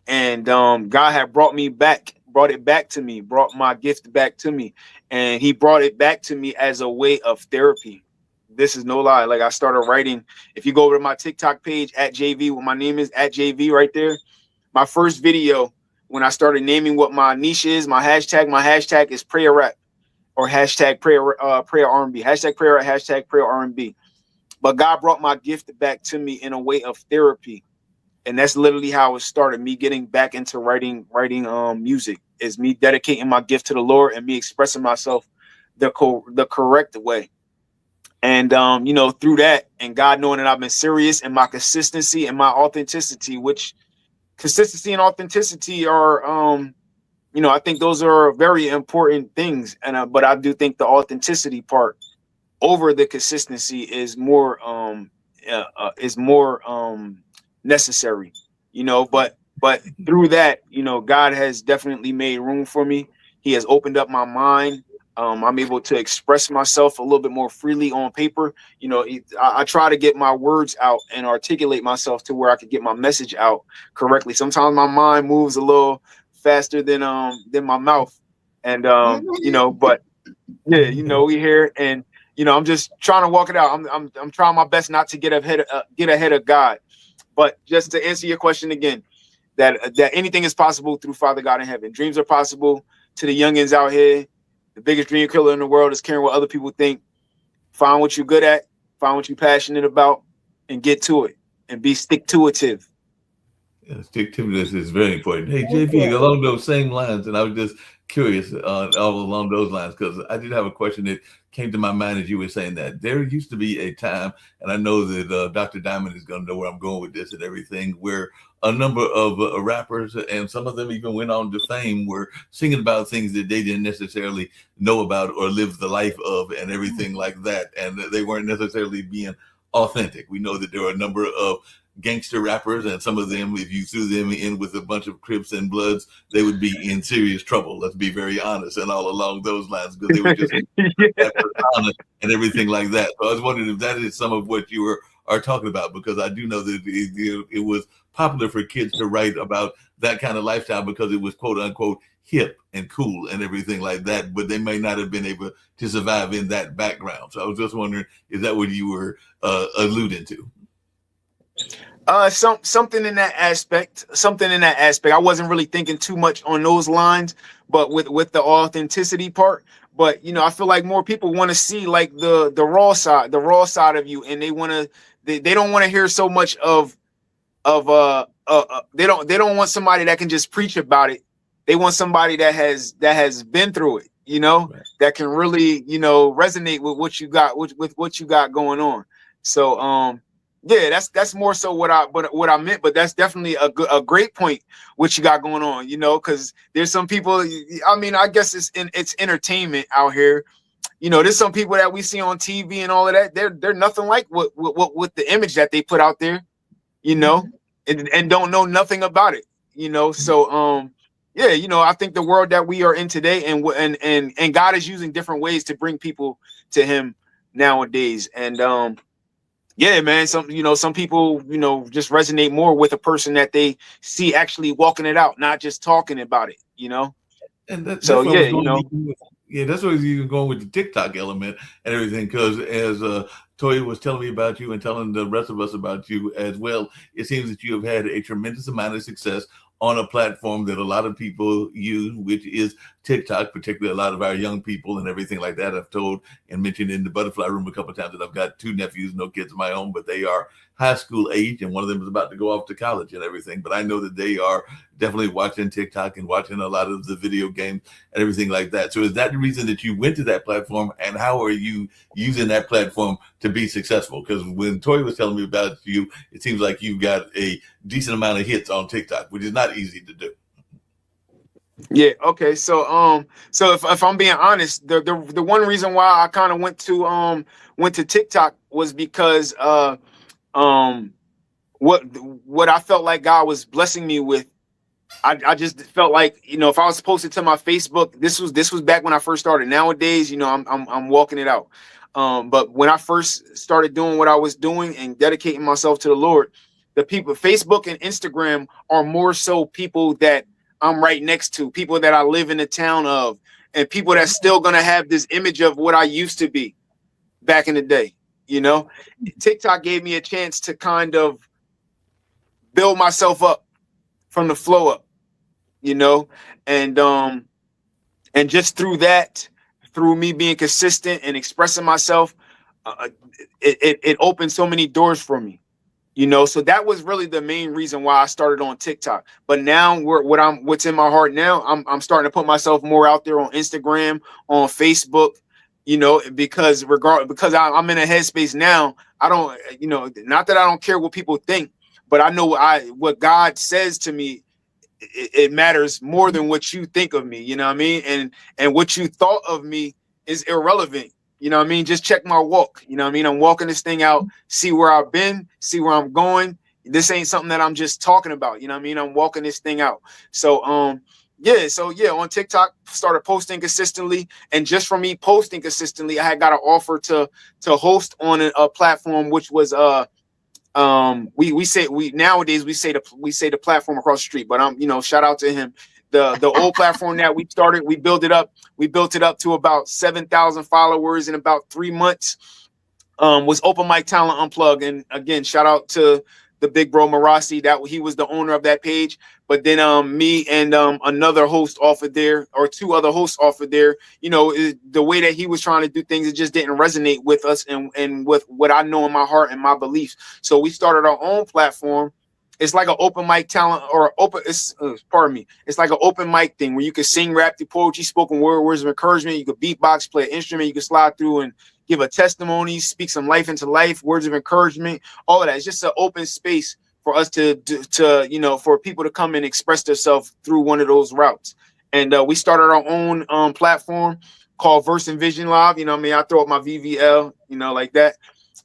and God had brought it back to me, brought my gift back to me. And he brought it back to me as a way of therapy. This is no lie. Like, I started writing. If you go over to my TikTok page at JV, what my name is at JV right there. My first video, when I started naming what my niche is, my hashtag is prayer rap, or hashtag prayer R&B, hashtag prayer rap, hashtag prayer R&B. But God brought my gift back to me in a way of therapy. And that's literally how it started, me getting back into writing music, is me dedicating my gift to the Lord and me expressing myself the correct way. And, you know, through that, and God knowing that I've been serious, and my consistency and my authenticity, which consistency and authenticity are, you know, I think those are very important things. And but I do think the authenticity part over the consistency is more necessary, you know, but through that, you know, God has definitely made room for me. He has opened up my mind. I'm able to express myself a little bit more freely on paper. You know, I try to get my words out and articulate myself to where I could get my message out correctly. Sometimes my mind moves a little faster than my mouth, and you know, but yeah, you know, we here, and you know, I'm just trying to walk it out. I'm trying my best not to get ahead of God. But just to answer your question again, that anything is possible through Father God in heaven. Dreams are possible to the youngins out here. The biggest dream killer in the world is caring what other people think. Find what you're good at, find what you're passionate about, and get to it, and be stick-to-itive. Yeah, stick-to-itiveness is very important. Hey, JV, along those same lines, and I was just curious all along those lines, because I did have a question that came to my mind as you were saying that. There used to be a time, and I know that Dr. Diamond is going to know where I'm going with this and everything, where a number of rappers, and some of them even went on to fame, were singing about things that they didn't necessarily know about or live the life of and everything like that. And they weren't necessarily being authentic. We know that there are a number of gangster rappers, and some of them, if you threw them in with a bunch of Crips and Bloods, they would be in serious trouble. Let's be very honest, and all along those lines, because they were just and everything like that. So I was wondering if that is some of what you are talking about, because I do know that it was popular for kids to write about that kind of lifestyle because it was quote unquote hip and cool and everything like that, but they may not have been able to survive in that background. So I was just wondering, is that what you were alluding to? Something in that aspect. Something in that aspect. I wasn't really thinking too much on those lines, but with the authenticity part. But you know, I feel like more people want to see like the raw side of you, and they don't want to hear so much of they don't want somebody that can just preach about it. They want somebody that has been through it, you know, Right. that can really, you know, resonate with what you got with what you got going on. So yeah, that's more so what I meant, but that's definitely a great point what you got going on, you know, because there's some people, I mean, I guess it's entertainment out here. You know, there's some people that we see on TV and all of that. They're nothing like what the image that they put out there, you know, and don't know nothing about it, you know. So yeah, you know, I think the world that we are in today, and God is using different ways to bring people to him nowadays. And yeah, man, some people, you know, just resonate more with a person that they see actually walking it out, not just talking about it, you know. And that's So where I yeah, was you going. know. Even with, yeah, that's where I was even going with the TikTok element and everything. Because as Toya was telling me about you and telling the rest of us about you as well, it seems that you have had a tremendous amount of success on a platform that a lot of people use, which is TikTok, particularly a lot of our young people and everything like that. I've told and mentioned in the butterfly room a couple of times that I've got 2 nephews, no kids of my own, but they are high school age, and one of them is about to go off to college and everything. But I know that they are definitely watching TikTok and watching a lot of the video games and everything like that. So is that the reason that you went to that platform, and how are you using that platform to be successful? Because when Toya was telling me about you, it seems like you've got a decent amount of hits on TikTok, which is not easy to do. Yeah. Okay. So if I'm being honest, the one reason why I kind of went to TikTok was because what I felt like God was blessing me with. I just felt like, you know, if I was posted to my Facebook, this was back when I first started. Nowadays, you know, I'm walking it out. But when I first started doing what I was doing and dedicating myself to the Lord, the people, Facebook and Instagram are more so people that I'm right next to, people that I live in the town of, and people that's still gonna have this image of what I used to be back in the day. You know, TikTok gave me a chance to kind of build myself up from the flow up, you know, and just through that, through me being consistent and expressing myself, it opened so many doors for me, you know. So that was really the main reason why I started on TikTok. But now what's in my heart now, I'm starting to put myself more out there on Instagram, on Facebook, you know, because I'm in a headspace now. I don't, you know, not that I don't care what people think, but I know what God says to me, it matters more than what you think of me, you know what I mean? And what you thought of me is irrelevant. You know what I mean? Just check my walk. You know what I mean? I'm walking this thing out, see where I've been, see where I'm going. This ain't something that I'm just talking about. You know what I mean? I'm walking this thing out. So yeah, on TikTok, started posting consistently. And just from me posting consistently, I had got an offer to host on a platform, which was nowadays we say the platform across the street, but you know, shout out to him. The old platform that we started, we built it up to about 7,000 followers in about 3 months. Was Open Mic Talent Unplugged, and again, shout out to the big bro Marasi, that he was the owner of that page. But then me and another host offered there, or 2 other hosts offered there, you know, the way that he was trying to do things, it just didn't resonate with us and with what I know in my heart and my beliefs. So we started our own platform. It's like an open mic talent, or it's like an open mic thing where you can sing, rap, do poetry, spoken word, words of encouragement. You could beatbox, play an instrument. You can slide through and give a testimony, speak some life into life, words of encouragement, all of that. It's just an open space for us to you know, for people to come and express themselves through one of those routes. And we started our own platform called Verse and Vision Live. You know what I mean? I throw up my VVL, you know, like that.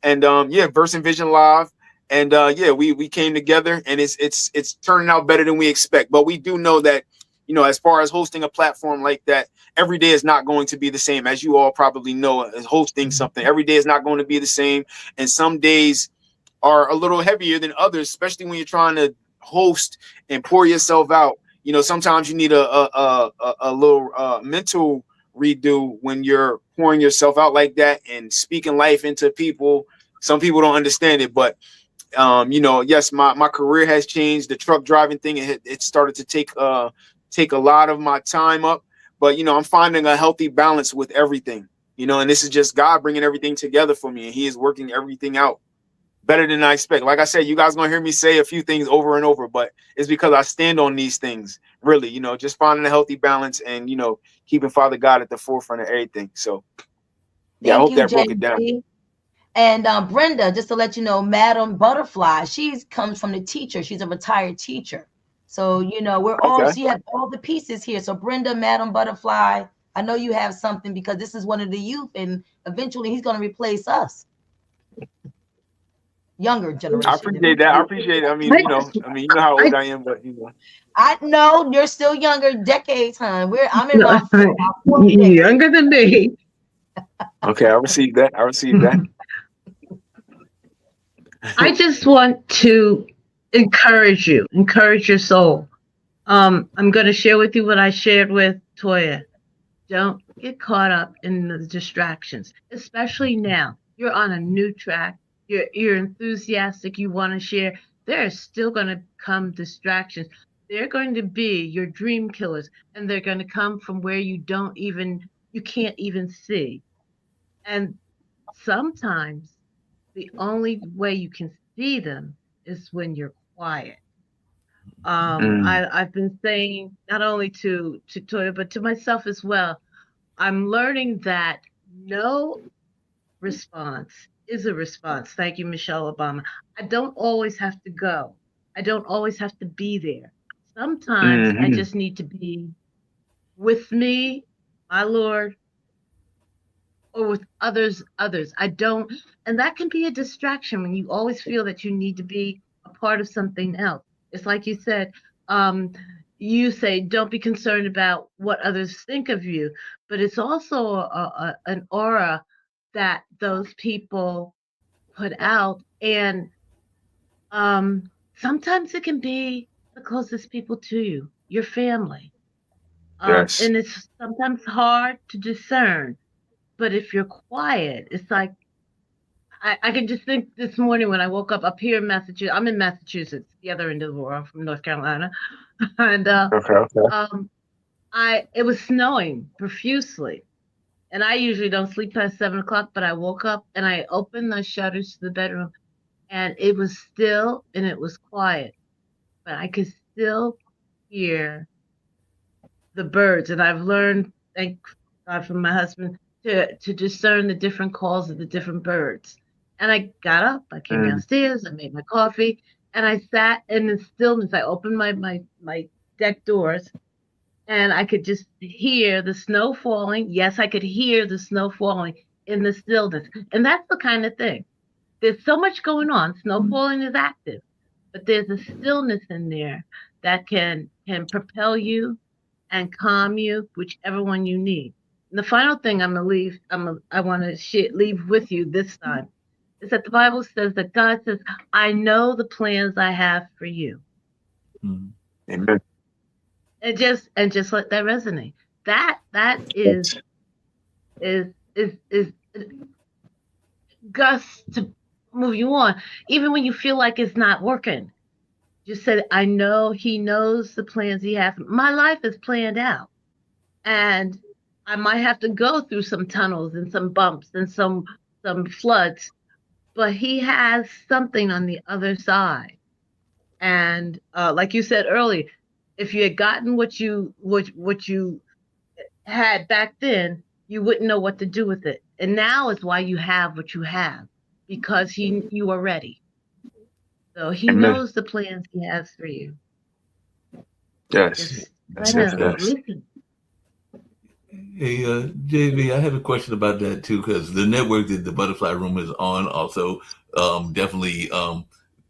And yeah, Verse and Vision Live. And yeah, we came together, and it's turning out better than we expect. But we do know that, you know, as far as hosting a platform like that, every day is not going to be the same. As you all probably know, as hosting something, every day is not going to be the same. And some days are a little heavier than others, especially when you're trying to host and pour yourself out. You know, sometimes you need a little mental redo when you're pouring yourself out like that and speaking life into people. Some people don't understand it, but You know, yes, my career has changed. The truck driving thing, it started to take a lot of my time up. But, you know, I'm finding a healthy balance with everything, you know, and this is just God bringing everything together for me. And he is working everything out better than I expect. Like I said, you guys gonna hear me say a few things over and over, but it's because I stand on these things, really, you know, just finding a healthy balance and, you know, keeping Father God at the forefront of everything. So, yeah, I hope that broke it down. And Brenda, just to let you know, Madam Butterfly, comes from the teacher. She's a retired teacher. So, you know, she has all the pieces here. So Brenda, Madam Butterfly, I know you have something because this is one of the youth, and eventually he's going to replace us. Younger generation. I appreciate that. I appreciate it. I mean, you know how old I am, but you know. I know you're still younger, decades, hon. I'm in younger than me. Okay, I received that. I just want to encourage your soul. I'm going to share with you what I shared with Toya. Don't get caught up in the distractions, especially now. You're on a new track. You're enthusiastic. You want to share. There are still going to come distractions. They're going to be your dream killers, and they're going to come from where you can't even see. And sometimes the only way you can see them is when you're quiet. I've been saying not only to Toya, but to myself as well, I'm learning that no response is a response. Thank you, Michelle Obama. I don't always have to go. I don't always have to be there. Sometimes I just need to be with me, my Lord, or with others. I don't, and that can be a distraction when you always feel that you need to be a part of something else. It's like you said, you say, don't be concerned about what others think of you, but it's also an aura that those people put out. And sometimes it can be the closest people to you, your family. Yes. And it's sometimes hard to discern. But if you're quiet, it's like, I can just think this morning when I woke up here in Massachusetts. I'm in Massachusetts, the other end of the world, from North Carolina. And it was snowing profusely. And I usually don't sleep past 7 o'clock, but I woke up and I opened the shutters to the bedroom, and it was still and it was quiet. But I could still hear the birds. And I've learned, thank God for my husband, to discern the different calls of the different birds. And I got up, I came downstairs, I made my coffee, and I sat in the stillness. I opened my deck doors, and I could just hear the snow falling. Yes, I could hear the snow falling in the stillness. And that's the kind of thing. There's so much going on. Snow falling is active, but there's a stillness in there that can propel you and calm you, whichever one you need. And the final thing I want to leave with you this time is that the Bible says that God says, I know the plans I have for you. Amen. And just let that resonate. That is Gus to move you on, even when you feel like it's not working. Just said, I know He knows the plans He has. My life is planned out, and I might have to go through some tunnels and some bumps and some floods, but He has something on the other side. And like you said earlier, if you had gotten what you had back then, you wouldn't know what to do with it. And now is why you have what you have, because you are ready. So He knows the plans He has for you. Yes. Listen. Hey, JV, I have a question about that too, because the network that the Butterfly Room is on also definitely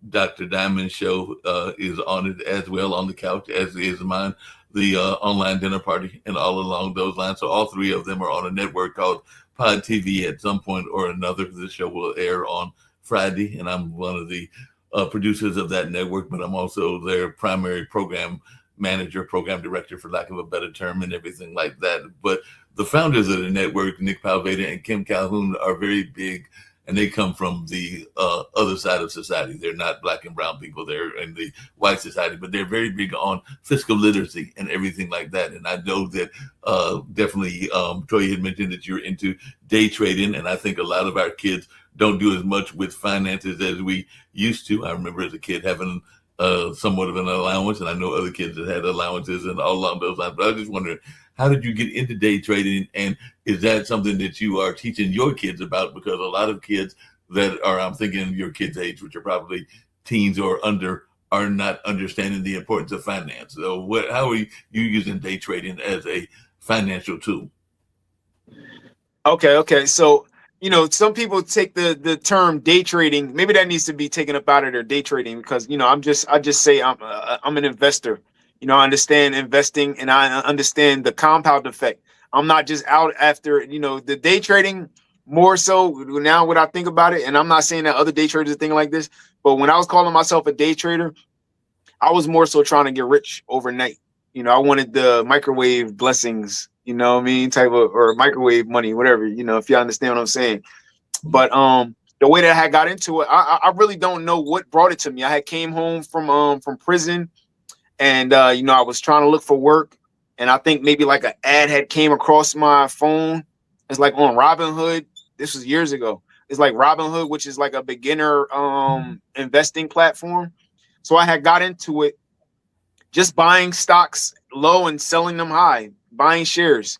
Dr. Diamond's show is on it as well, on the couch, as is mine, the online dinner party, and all along those lines. So all three of them are on a network called Pod TV at some point or another. The show will air on Friday, and I'm one of the producers of that network, but I'm also their primary program manager, program director, for lack of a better term, and everything like that. But the founders of the network, Nick Palveda and Kim Calhoun, are very big and they come from the other side of society. They're not black and brown people. They're in the white society, but they're very big on fiscal literacy and everything like that. And I know that definitely Troy had mentioned that you're into day trading, and I think a lot of our kids don't do as much with finances as we used to. I remember as a kid having somewhat of an allowance, and I know other kids that had allowances and all along those lines. But I was just wondering, how did you get into day trading, and is that something that you are teaching your kids about? Because a lot of kids that are, I'm thinking your kids' age, which are probably teens or under, are not understanding the importance of finance. So how are you using day trading as a financial tool? Okay. So, some people take the term day trading. Maybe that needs to be taken up out of their day trading, because, I just say I'm an investor. I understand investing, and I understand the compound effect. I'm not just out after, the day trading more so now when I think about it. And I'm not saying that other day traders are thinking like this, but when I was calling myself a day trader, I was more so trying to get rich overnight. I wanted the microwave blessings, what I mean, type of, or microwave money, whatever, if you understand what I'm saying. But the way that I had got into it, I really don't know what brought it to me. I had came home from prison, and I was trying to look for work, and I think maybe like an ad had came across my phone. It's like on Robinhood. This was years ago. It's like Robinhood, which is like a beginner investing platform. So I had got into it, just buying stocks low and selling them high, buying shares.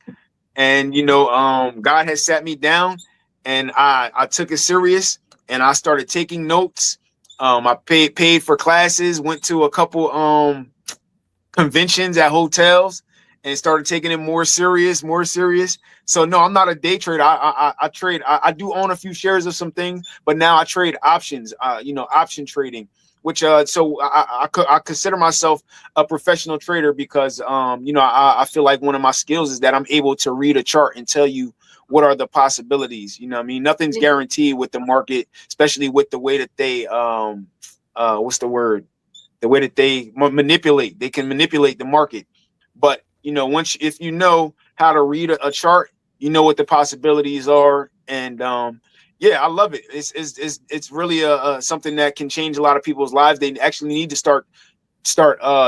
And, God has sat me down, and I took it serious, and I started taking notes. I paid for classes, went to a couple conventions at hotels, and started taking it more serious. So no, I'm not a day trader. I trade. I do own a few shares of some things, but now I trade options, option trading, which so I consider myself a professional trader because I feel like one of my skills is that I'm able to read a chart and tell you what are the possibilities. Nothing's guaranteed with the market, especially with the way that they what's the word? The way that they manipulate. They can manipulate the market. But if you know how to read a chart, you know what the possibilities are. And yeah, I love it. It's really something that can change a lot of people's lives. They actually need to start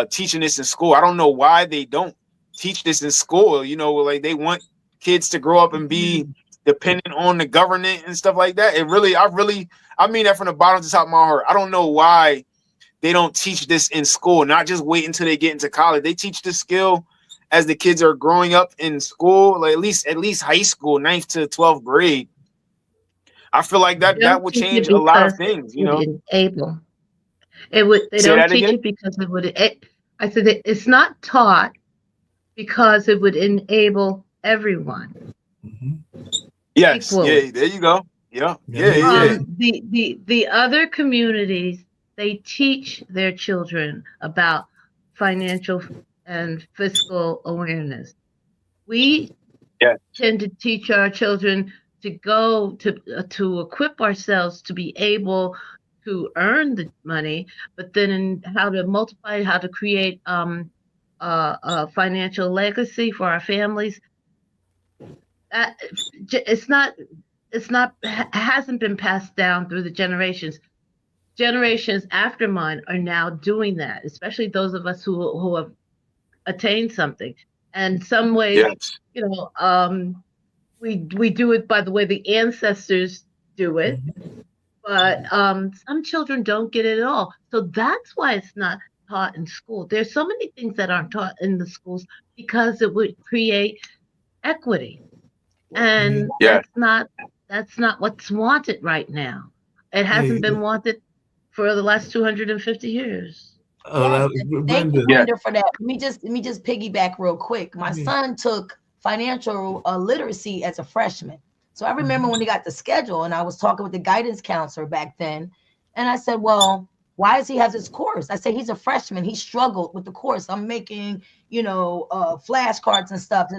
teaching this in school. I don't know why they don't teach this in school. Like they want kids to grow up and be dependent on the government and stuff like that. I mean that from the bottom of the top of my heart. I don't know why they don't teach this in school, not just wait until they get into college. They teach this skill as the kids are growing up in school, like at least high school, 9th to 12th grade. I feel like that would change a lot of things, Enable. They don't teach it because it would. I said it's not taught because it would enable everyone. Mm-hmm. Yes. Equally. Yeah. There you go. Yeah. The other communities, they teach their children about financial and fiscal awareness. We tend to teach our children to go to equip ourselves to be able to earn the money, but then in how to multiply, how to create a financial legacy for our families. Hasn't been passed down through the generations. Generations after mine are now doing that, especially those of us who have attained something. And some ways, we do it by the way the ancestors do it, but some children don't get it at all. So that's why it's not taught in school. There's so many things that aren't taught in the schools because it would create equity, and that's not what's wanted right now. It hasn't been wanted for the last 250 years. Thank you, Brenda, for that. Let me just piggyback real quick. My son took financial literacy as a freshman. So I remember when he got the schedule, and I was talking with the guidance counselor back then, and I said, well, why does he have this course? I said, he's a freshman. He struggled with the course. I'm making, flashcards and stuff.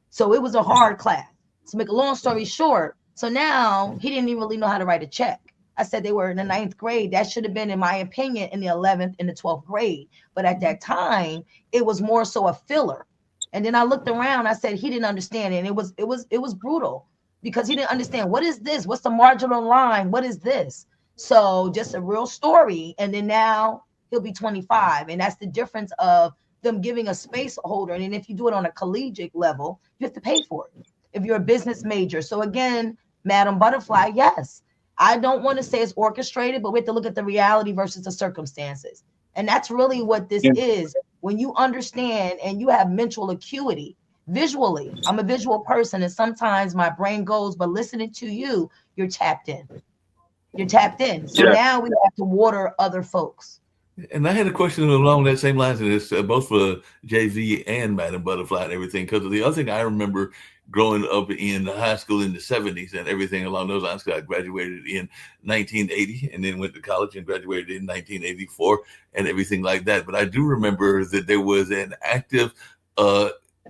So it was a hard class. To make a long story short, so now he didn't even really know how to write a check. I said they were in the 9th grade. That should have been, in my opinion, in the 11th and the 12th grade. But at that time, it was more so a filler. And then I looked around. I said he didn't understand it. And it was brutal. because he didn't understand, what is this? What's the marginal line? What is this? So just a real story. And then now he'll be 25. And that's the difference of them giving a space holder. And then if you do it on a collegiate level, you have to pay for it if you're a business major. So again, Madam Butterfly, yes, I don't want to say it's orchestrated, but we have to look at the reality versus the circumstances. And that's really what this is. When you understand and you have mental acuity, visually, I'm a visual person, and sometimes my brain goes, but listening to you, you're tapped in. You're tapped in. So now we have to water other folks. And I had a question along that same lines, and it's both for JV and Madam Butterfly and everything, because the other thing I remember growing up in high school in the 70s and everything along those lines, because I graduated in 1980 and then went to college and graduated in 1984 and everything like that. But I do remember that there was an active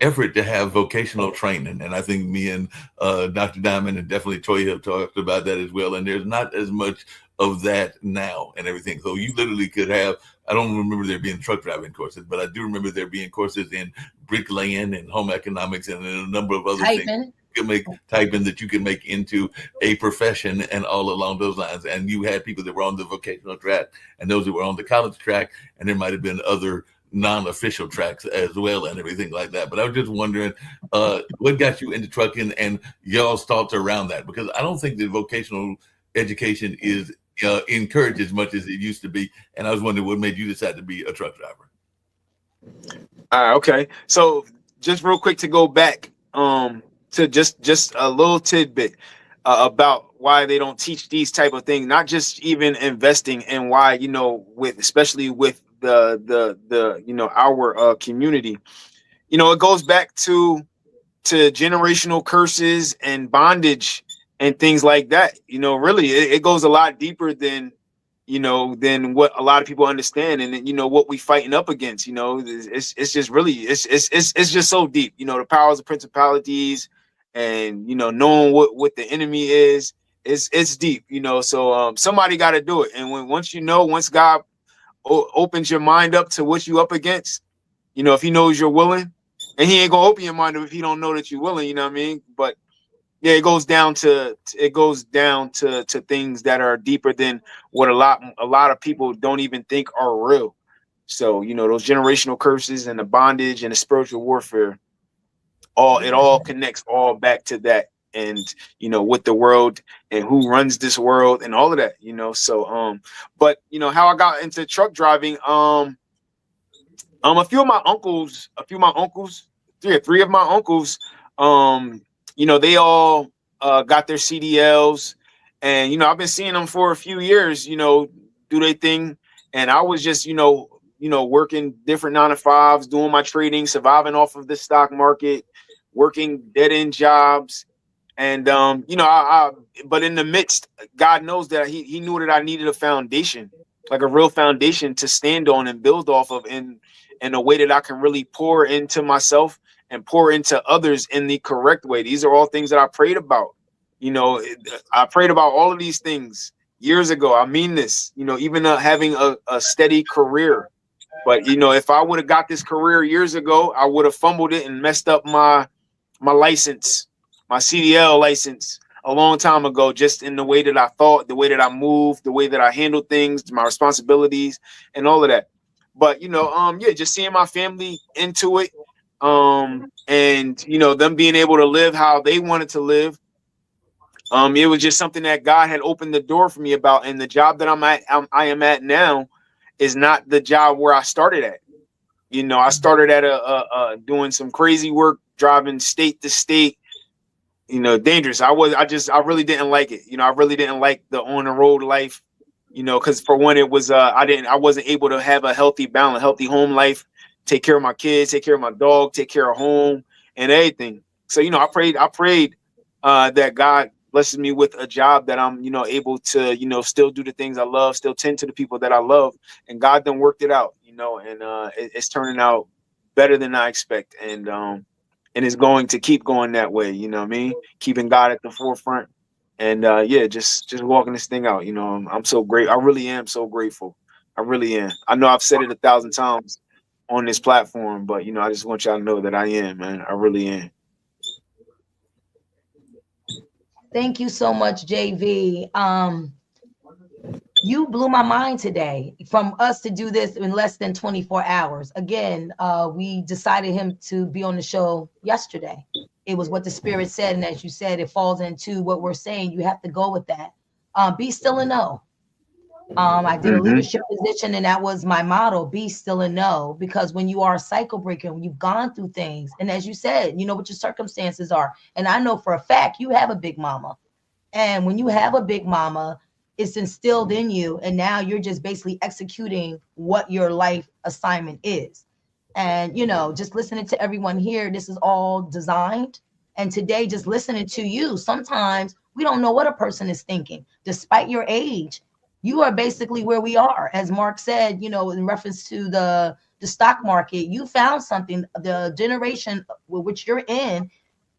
effort to have vocational training. And I think me and Dr. Diamond and definitely Toya have talked about that as well. And there's not as much of that now and everything. So you literally could have, I don't remember there being truck driving courses, but I do remember there being courses in bricklaying and home economics and a number of other things. You can make typing that you can make into a profession and all along those lines. And you had people that were on the vocational track and those that were on the college track, and there might have been other non-official tracks as well and everything like that. But I was just wondering what got you into trucking and y'all's thoughts around that, because I don't think that vocational education is encouraged as much as it used to be. And I was wondering what made you decide to be a truck driver. Okay. So just real quick to go back to just a little tidbit about why they don't teach these type of things, not just even investing, and why, you know, with especially with the you know, our community, you know, it goes back to generational curses and bondage and things like that. You know, really it goes a lot deeper than, you know, than what a lot of people understand. And then, you know, what we fighting up against, you know, it's just really it's just so deep, you know, the powers of principalities and, you know, knowing what the enemy is, it's deep, you know. So somebody got to do it. And once God opens your mind up to what you up against, you know, if he knows you're willing, and he ain't gonna open your mind up if he don't know that you're willing, you know what I mean? But yeah, it goes down to things that are deeper than what a lot of people don't even think are real. So, you know, those generational curses and the bondage and the spiritual warfare, it all connects all back to that. And, you know, with the world and who runs this world and all of that, you know. So but you know how I got into truck driving, a few of my uncles, three of my uncles, you know, they all got their CDLs, and, you know, I've been seeing them for a few years, you know, do their thing. And I was just, you know, working different 9-to-5s, doing my trading, surviving off of the stock market, working dead-end jobs. And, you know, but in the midst, God knows that he knew that I needed a foundation, like a real foundation to stand on and build off of in a way that I can really pour into myself and pour into others in the correct way. These are all things that I prayed about. You know, I prayed about all of these things years ago. I mean this, you know, even having a steady career. But, you know, if I would have got this career years ago, I would have fumbled it and messed up my license, my CDL license a long time ago, just in the way that I thought, the way that I moved, the way that I handled things, my responsibilities and all of that. But, you know, yeah, just seeing my family into it, and, you know, them being able to live how they wanted to live. It was just something that God had opened the door for me about. And the job that I am at now is not the job where I started at. You know, I started at doing some crazy work, driving state to state, you know, dangerous. I really didn't like it. You know, I really didn't like the on the road life, you know, because for one, it was, I wasn't able to have a healthy balance, healthy home life, take care of my kids, take care of my dog, take care of home and everything. So, you know, I prayed that God blesses me with a job that I'm, you know, able to, you know, still do the things I love, still tend to the people that I love. And God done worked it out, you know, and it's turning out better than I expect. And it's going to keep going that way, you know what I mean? Keeping God at the forefront. And yeah, just walking this thing out, you know. I'm so great. I really am so grateful. I really am. I know I've said it 1,000 times on this platform, but, you know, I just want y'all to know that I am, man. I really am. Thank you so much, JV. You blew my mind today. From us to do this in less than 24 hours. Again, we decided him to be on the show yesterday. It was what the Spirit said, and as you said, it falls into what we're saying. You have to go with that. Be still and know. I did a leadership position, and that was my motto: be still and know. Because when you are a cycle breaker, when you've gone through things, and as you said, you know what your circumstances are. And I know for a fact you have a big mama. And when you have a big mama, it's instilled in you, and now you're just basically executing what your life assignment is. And you know, just listening to everyone here, this is all designed. And today, just listening to you, sometimes we don't know what a person is thinking, despite your age. You are basically where we are, as Mark said. You know, in reference to the stock market, you found something. The generation with which you're in,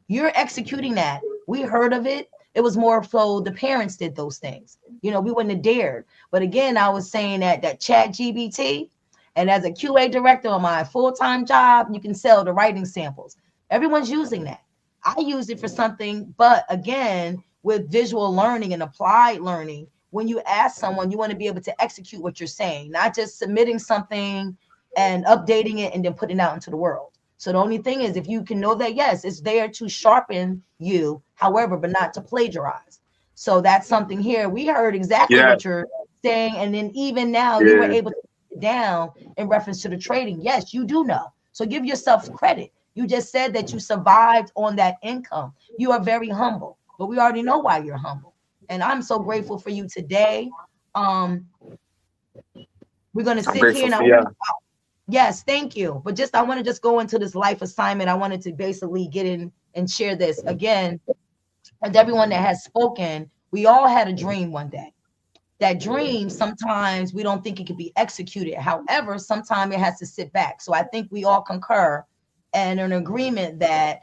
you're executing that. We heard of it. It was more so the parents did those things. You know, we wouldn't have dared. But again, I was saying that Chat GBT, and as a QA director on my full-time job, you can sell the writing samples. Everyone's using that. I use it for something, but again, with visual learning and applied learning, when you ask someone, you want to be able to execute what you're saying, not just submitting something and updating it and then putting it out into the world. So the only thing is, if you can know that, yes, it's there to sharpen you, however, but not to plagiarize. So that's something here. We heard exactly what you're saying. And then even now you were able to put it down in reference to the trading. Yes, you do know. So give yourself credit. You just said that you survived on that income. You are very humble, but we already know why you're humble. And I'm so grateful for you today. We're going to sit here and yes, thank you. But I want to just go into this life assignment. I wanted to basically get in and share this again. And everyone that has spoken, we all had a dream one day. That dream, sometimes we don't think it could be executed. However, sometimes it has to sit back. So I think we all concur and are in agreement that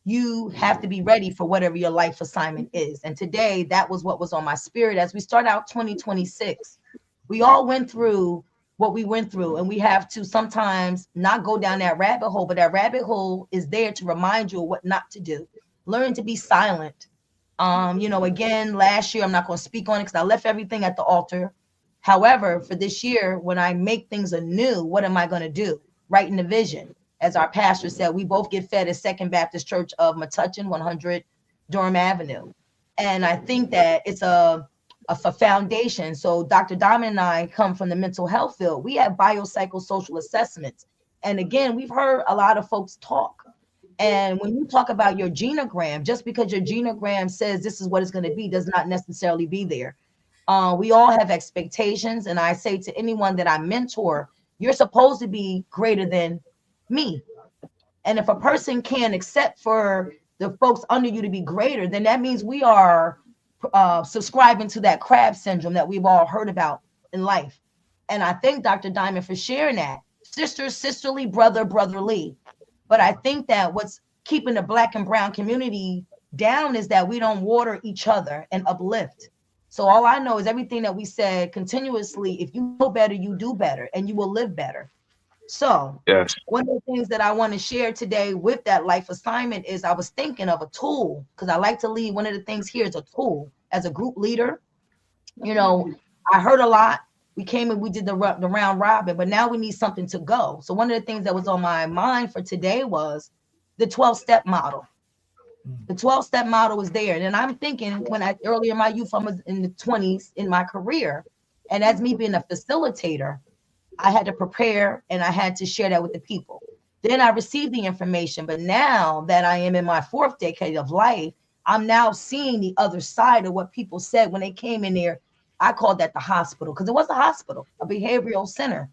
you have to be ready for whatever your life assignment is. And today, that was what was on my spirit. As we start out 2026, we all went through what we went through, and we have to sometimes not go down that rabbit hole, but that rabbit hole is there to remind you of what not to do. Learn to be silent. You know, again, last year, I'm not going to speak on it because I left everything at the altar. However, for this year, when I make things anew, what am I going to do? Writing the vision. As our pastor said, we both get fed at Second Baptist Church of Metuchen, 100 Durham Avenue. And I think that it's a foundation. So Dr. Diamond and I come from the mental health field. We have biopsychosocial assessments. And again, we've heard a lot of folks talk. And when you talk about your genogram, just because your genogram says this is what it's going to be, does not necessarily be there. We all have expectations. And I say to anyone that I mentor, you're supposed to be greater than me. And if a person can't accept for the folks under you to be greater, then that means we are subscribing to that crab syndrome that we've all heard about in life. And I thank Dr. Diamond for sharing that. Sister, sisterly, brother, brotherly. But I think that what's keeping the Black and brown community down is that we don't water each other and uplift. So all I know is everything that we said continuously, if you know better, you do better, and you will live better. So one of the things that I want to share today with that life assignment is I was thinking of a tool, because I like to lead. One of the things here is a tool as a group leader. You know, I heard a lot. We came and we did the round robin, but now we need something to go. So one of the things that was on my mind for today was the 12-step model. The 12-step model was there. And I'm thinking earlier in my youth, I was in the 20s in my career. And as me being a facilitator, I had to prepare and I had to share that with the people. Then I received the information. But now that I am in my 4th decade of life, I'm now seeing the other side of what people said when they came in there. I called that the hospital, because it was a hospital, a behavioral center.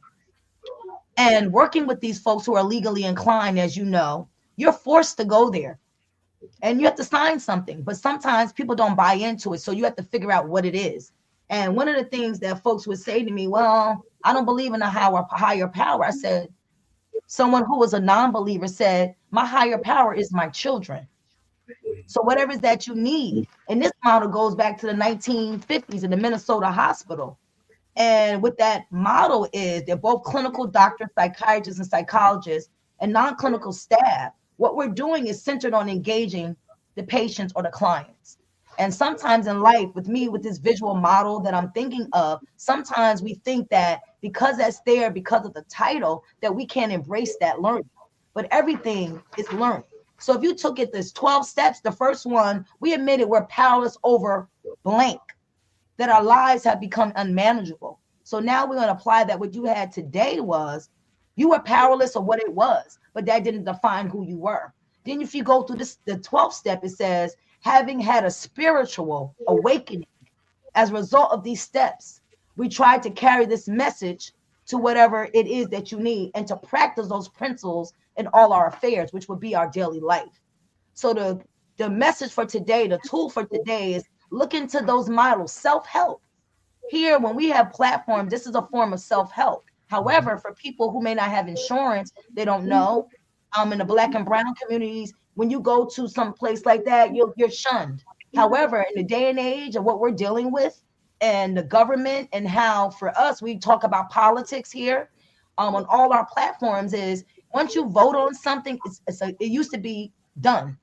And working with these folks who are legally inclined, as you know, you're forced to go there and you have to sign something. But sometimes people don't buy into it. So you have to figure out what it is. And one of the things that folks would say to me, well, I don't believe in a higher power. I said, someone who was a non-believer said, my higher power is my children. So whatever is that you need. And this model goes back to the 1950s in the Minnesota hospital. And what that model is, they're both clinical doctors, psychiatrists, and psychologists, and non-clinical staff. What we're doing is centered on engaging the patients or the clients. And sometimes in life, with me, with this visual model that I'm thinking of, sometimes we think that because that's there, because of the title, that we can't embrace that learning. But everything is learning. So if you took it, this 12 steps, the first one, we admitted we're powerless over blank, that our lives have become unmanageable. So now we're going to apply that. What you had today was you were powerless of what it was, but that didn't define who you were. Then if you go through this, the 12th step, it says, having had a spiritual awakening as a result of these steps, we try to carry this message to whatever it is that you need and to practice those principles in all our affairs, which would be our daily life. So the message for today, the tool for today is look into those models, self-help. Here, when we have platforms, this is a form of self-help. However, for people who may not have insurance, they don't know. In the Black and brown communities, when you go to some place like that, you're shunned. However, in the day and age of what we're dealing with and the government and how for us, we talk about politics here on all our platforms is once you vote on something, it used to be done.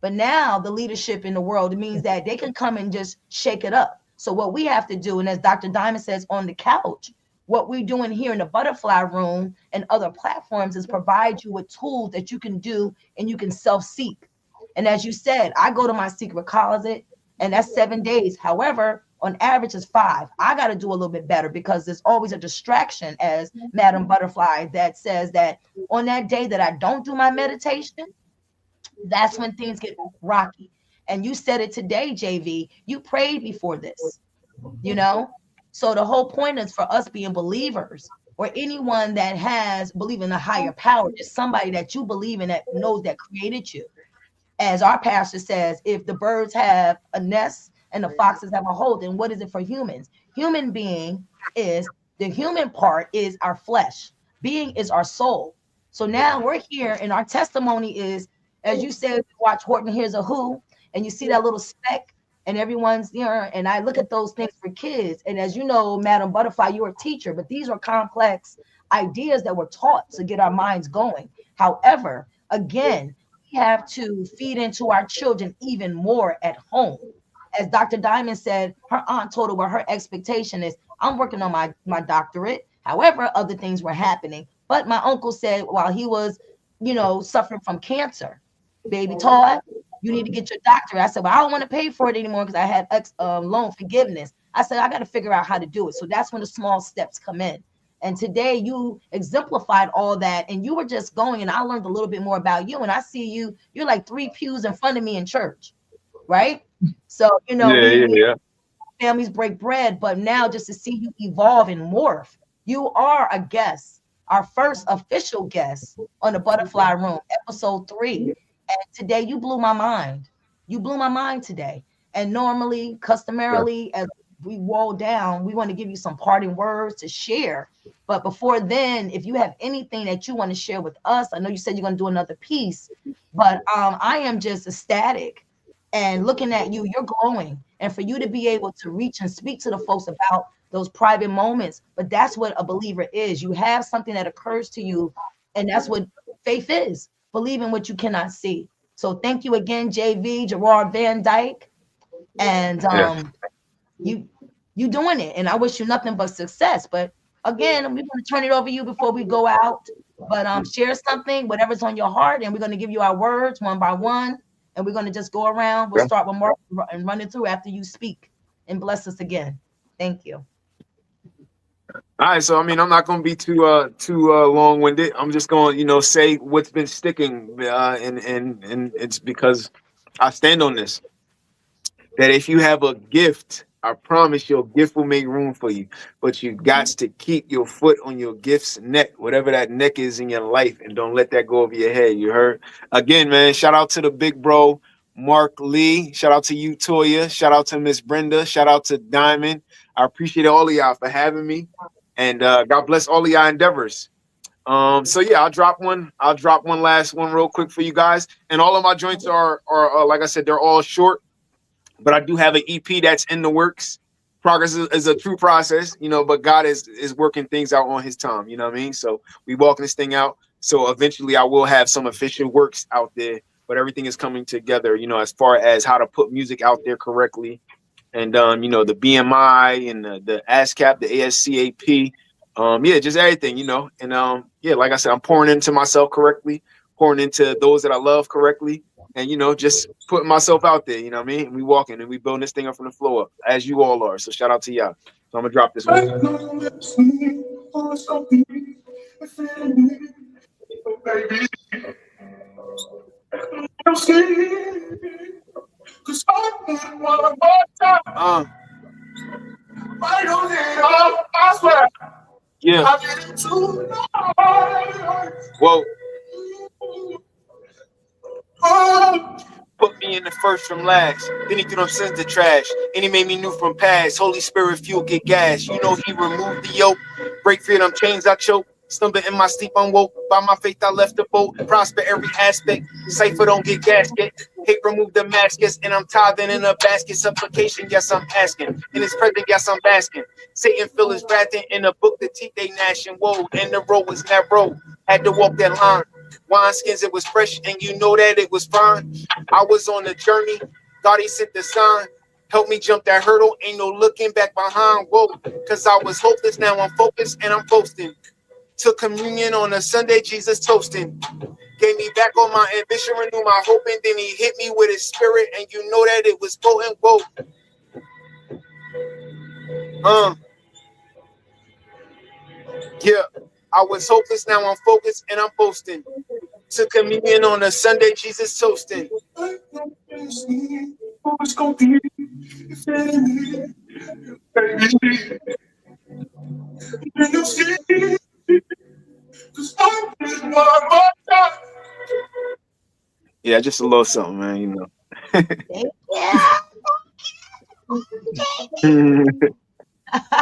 But now the leadership in the world, it means that they can come and just shake it up. So what we have to do, and as Dr. Diamond says on the couch, what we're doing here in the Butterfly Room and other platforms is provide you with tools that you can do and you can self-seek. And as you said, I go to my secret closet and that's 7 days. However, on average it's 5. I got to do a little bit better because there's always a distraction, as Madam Butterfly, that says that on that day that I don't do my meditation, that's when things get rocky. And you said it today, JV, you prayed before this, you know? So the whole point is for us being believers, or anyone that has believe in a higher power, just somebody that you believe in that knows that created you. As our pastor says, if the birds have a nest and the foxes have a hole, then what is it for humans? Human being is, the human part is our flesh. Being is our soul. So now we're here and our testimony is, as you said, watch Horton Hears a Who, and you see that little speck and everyone's, you know, and I look at those things for kids. And as you know, Madam Butterfly, you're a teacher, but these are complex ideas that were taught to get our minds going. However, again, we have to feed into our children even more at home. As Dr. Diamond said, her aunt told her what her expectation is. I'm working on my doctorate. However, other things were happening. But my uncle said while he was, you know, suffering from cancer, baby Todd, you need to get your doctorate. I said, well, I don't want to pay for it anymore because I had loan forgiveness. I said, I got to figure out how to do it. So that's when the small steps come in. And today you exemplified all that. And you were just going, and I learned a little bit more about you. And I see you, you're like 3 pews in front of me in church, right? So, you know, families break bread, but now just to see you evolve and morph, you are a guest, our first official guest on the Butterfly Room, episode 3. And today you blew my mind. You blew my mind today. And normally, customarily, as we roll down, we want to give you some parting words to share. But before then, if you have anything that you want to share with us, I know you said you're going to do another piece, but I am just ecstatic. And looking at you, you're glowing. And for you to be able to reach and speak to the folks about those private moments, but that's what a believer is. You have something that occurs to you, and that's what faith is. Believe in what you cannot see. So thank you again, JV, Gerard Van Dyke. And you doing it. And I wish you nothing but success. But again, we're going to turn it over to you before we go out. But share something, whatever's on your heart, and we're going to give you our words one by one. And we're going to just go around. We'll start with Mark and run it through after you speak. And bless us again. Thank you. All right, so I mean, I'm not going to be too long-winded. I'm just going to, you know, say what's been sticking, and it's because I stand on this. That if you have a gift, I promise your gift will make room for you. But you got to keep your foot on your gift's neck, whatever that neck is in your life, and don't let that go over your head. You heard? Again, man, shout out to the big bro, Mark Lee. Shout out to you, Toya. Shout out to Miss Brenda. Shout out to Diamond. I appreciate all of y'all for having me. And God bless all of y'all endeavors. So yeah, I'll drop one last one real quick for you guys. And all of my joints are like I said, they're all short, but I do have an EP that's in the works. Progress is a true process, you know, but God is working things out on his time, you know what I mean? So we walking this thing out. So eventually I will have some official works out there, but everything is coming together, you know, as far as how to put music out there correctly. And you know, the BMI and the ASCAP, the ASCAP, yeah, just everything, you know. And yeah, like I said, I'm pouring into myself correctly, pouring into those that I love correctly, and you know, just putting myself out there, you know what I mean? And we walking and we building this thing up from the floor up, as you all are. So shout out to y'all. So I'm gonna drop this one. Yeah. Whoa. Put me in the first from last. Then he threw them sins to trash. And he made me new from past. Holy Spirit, fuel, get gas. You know he removed the yoke. Break free of them chains I choke. Stumble in my sleep, unwoke. By my faith, I left the boat. Prosper every aspect. Cypher don't get gasket. Hate remove the maskets. And I'm tithing in a basket. Supplication, yes, I'm asking. In his presence, yes, I'm basking. Satan fill his wrath in a book, the teeth they gnashing. Whoa, and the road was narrow. Had to walk that line. Wine skins, it was fresh, and you know that it was fine. I was on the journey. God, he sent the sign. Help me jump that hurdle. Ain't no looking back behind. Whoa, cause I was hopeless. Now I'm focused and I'm boasting. Took communion on a Sunday, Jesus toasting. Gave me back on my ambition, renew my hope, and then he hit me with his spirit, and you know that it was potent. Whoa. Yeah, I was hopeless, now I'm focused and I'm boasting. Took communion on a Sunday, Jesus toasting. Yeah, just a little something, man, you know.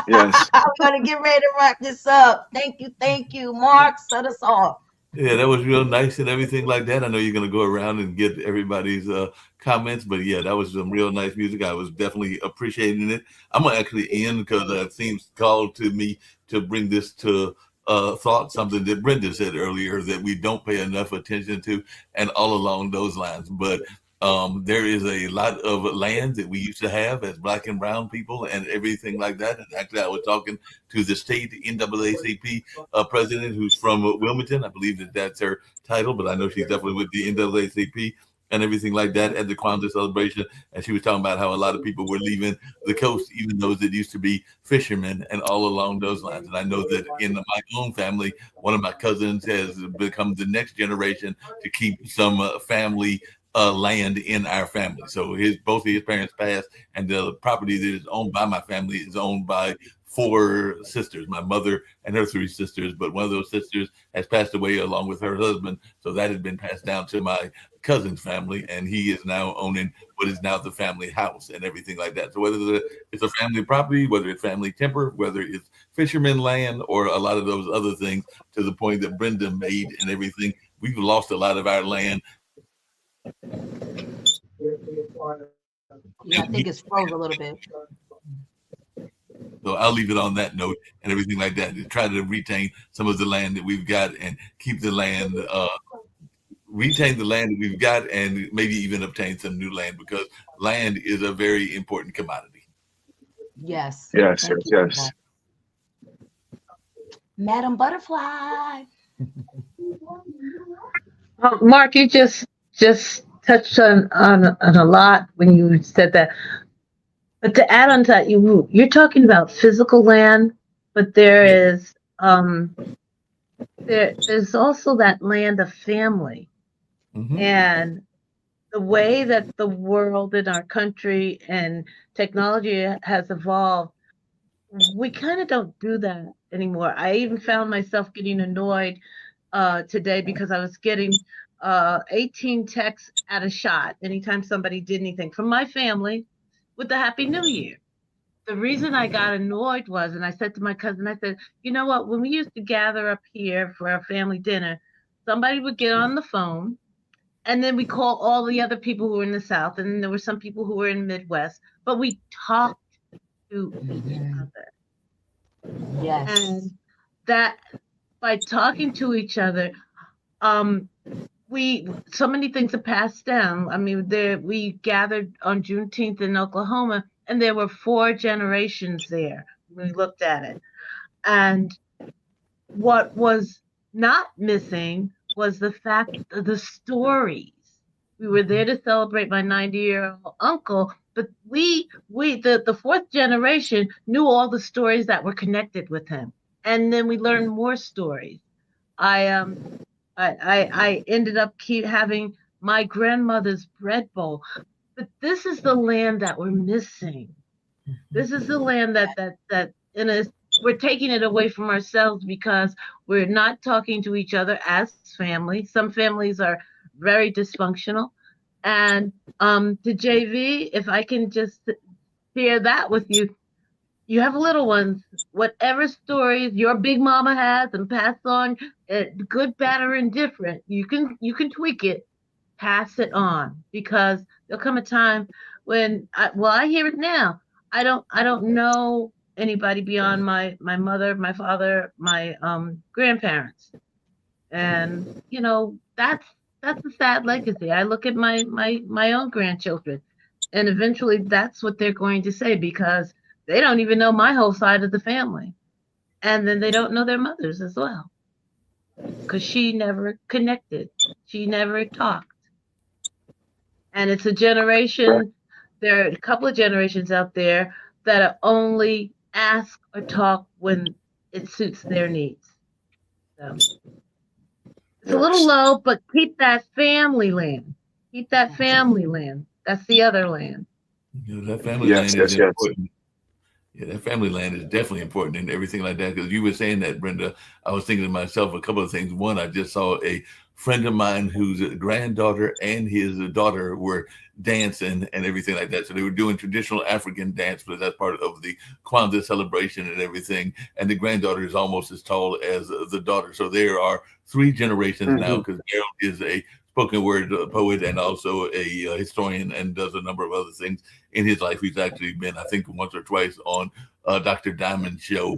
Yes. I'm gonna get ready to wrap this up. Thank you, Mark. Set us off. Yeah, that was real nice and everything like that. I know you're going to go around and get everybody's comments, but yeah, that was some real nice music. I was definitely appreciating it. I'm going to actually end because it seems called to me to bring this to thought, something that Brenda said earlier that we don't pay enough attention to, and all along those lines. But there is a lot of land that we used to have as Black and brown people and everything like that. And actually, I was talking to the state NAACP president who's from Wilmington. I believe that that's her title, but I know she's definitely with the NAACP and everything like that at the Kwanzaa celebration. And she was talking about how a lot of people were leaving the coast, even those that used to be fishermen and all along those lines. And I know that in my own family, one of my cousins has become the next generation to keep some family land in our family. So both of his parents passed, and the property that is owned by my family is owned by 4 sisters, my mother and her 3 sisters, but one of those sisters has passed away along with her husband. So that had been passed down to my cousin's family, and he is now owning what is now the family house and everything like that. So whether it's a family property, whether it's family timber, whether it's fisherman land, or a lot of those other things, to the point that Brenda made and everything, we've lost a lot of our land. Yeah, I think it's froze a little bit. So I'll leave it on that note and everything like that, to try to retain some of the land that we've got and keep the land, retain the land that we've got, and maybe even obtain some new land, because land is a very important commodity. Yes. Yes, Thank yes, you for yes. that. Madam Butterfly. Mark, you just touched on a lot when you said that. But to add on to that, you're talking about physical land, but there's also that land of family. Mm-hmm. And the way that the world in our country and technology has evolved, we kind of don't do that anymore. I even found myself getting annoyed today because I was getting 18 texts at a shot anytime somebody did anything from my family with the Happy New Year. The reason I got annoyed was, and I said to my cousin, I said, you know what, when we used to gather up here for our family dinner, somebody would get on the phone, and then we call all the other people who were in the South, and then there were some people who were in the Midwest, but we talked to each other. Yes. And that by talking to each other, so many things are passed down. I mean, we gathered on Juneteenth in Oklahoma, and there were 4 generations there. We looked at it, and what was not missing was the fact of the stories. We were there to celebrate my 90-year-old uncle, but the 4th generation knew all the stories that were connected with him, and then we learned more stories. I ended up having my grandmother's bread bowl, but this is the land that we're missing. This is the land that we're taking it away from ourselves because we're not talking to each other as family. Some families are very dysfunctional. And to JV, if I can just share that with you, you have little ones, whatever stories your big mama has and pass on, good, bad, or indifferent, you can tweak it, pass it on, because there'll come a time when I hear it now. I don't know anybody beyond my mother, my father, my grandparents, and that's a sad legacy. I look at my own grandchildren, and eventually that's what they're going to say, because they don't even know my whole side of the family, and then they don't know their mothers as well, because she never connected, she never talked. And it's a generation. There are a couple of generations out there that only ask or talk when it suits their needs. So it's a little low, but keep that family land. Keep that family land. That's the other land. That family land is important. Yeah, that family land is definitely important and everything like that. Because you were saying that, Brenda, I was thinking to myself a couple of things. One, I just saw a friend of mine whose granddaughter and his daughter were dancing and everything like that. So they were doing traditional African dance, but that's part of the Kwanzaa celebration and everything. And the granddaughter is almost as tall as the daughter. So there are 3 generations now, because Harold is a spoken word poet and also a historian, and does a number of other things in his life. He's actually been, I think, once or twice on Dr. Diamond's show,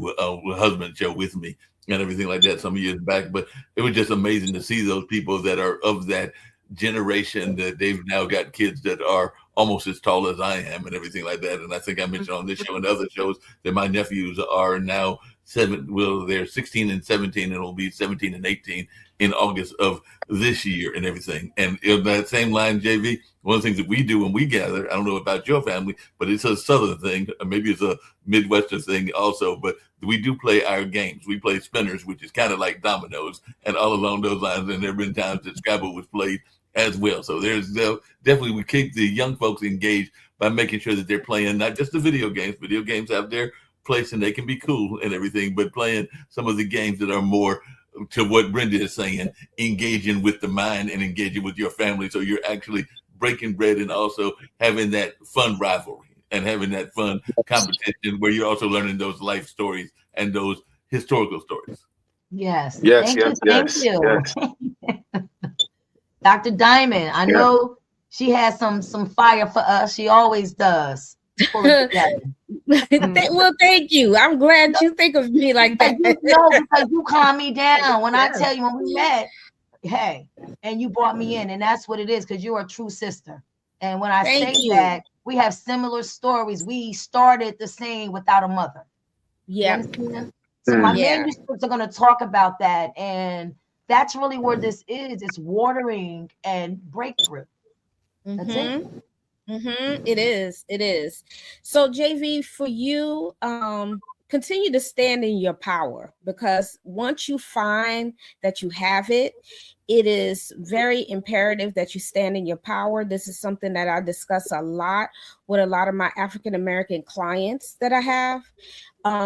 husband show with me and everything like that some years back. But it was just amazing to see those people that are of that generation, that they've now got kids that are almost as tall as I am and everything like that. And I think I mentioned on this show and other shows that my nephews are now they're 16 and 17, and it'll be 17 and 18 in August of this year and everything. And in that same line, JV, one of the things that we do when we gather, I don't know about your family, but it's a Southern thing, or maybe it's a Midwestern thing also, but we do play our games. We play spinners, which is kind of like dominoes, and all along those lines. And there have been times that Scrabble was played as well. So there's definitely, we keep the young folks engaged by making sure that they're playing not just the video games. Video games have their place and they can be cool and everything, but playing some of the games that are more to what Brenda is saying, engaging with the mind and engaging with your family. So you're actually breaking bread and also having that fun rivalry and having that fun competition where you're also learning those life stories and those historical stories. Yes. Yes. Thank you. Dr. Diamond, I know she has some fire for us. She always does. Well, thank you. I'm glad you think of me like that. Because you calm me down. When I tell you, when we met, hey, and you brought me in, and that's what it is, because you're a true sister. And when I say that, we have similar stories. We started the same without a mother. Yeah. So my manuscripts are going to talk about that, and that's really where this is. It's watering and breakthrough. That's it. It is. So JV, for you, continue to stand in your power, because once you find that you have it, it is very imperative that you stand in your power. This is something that I discuss a lot with a lot of my African-American clients that I have,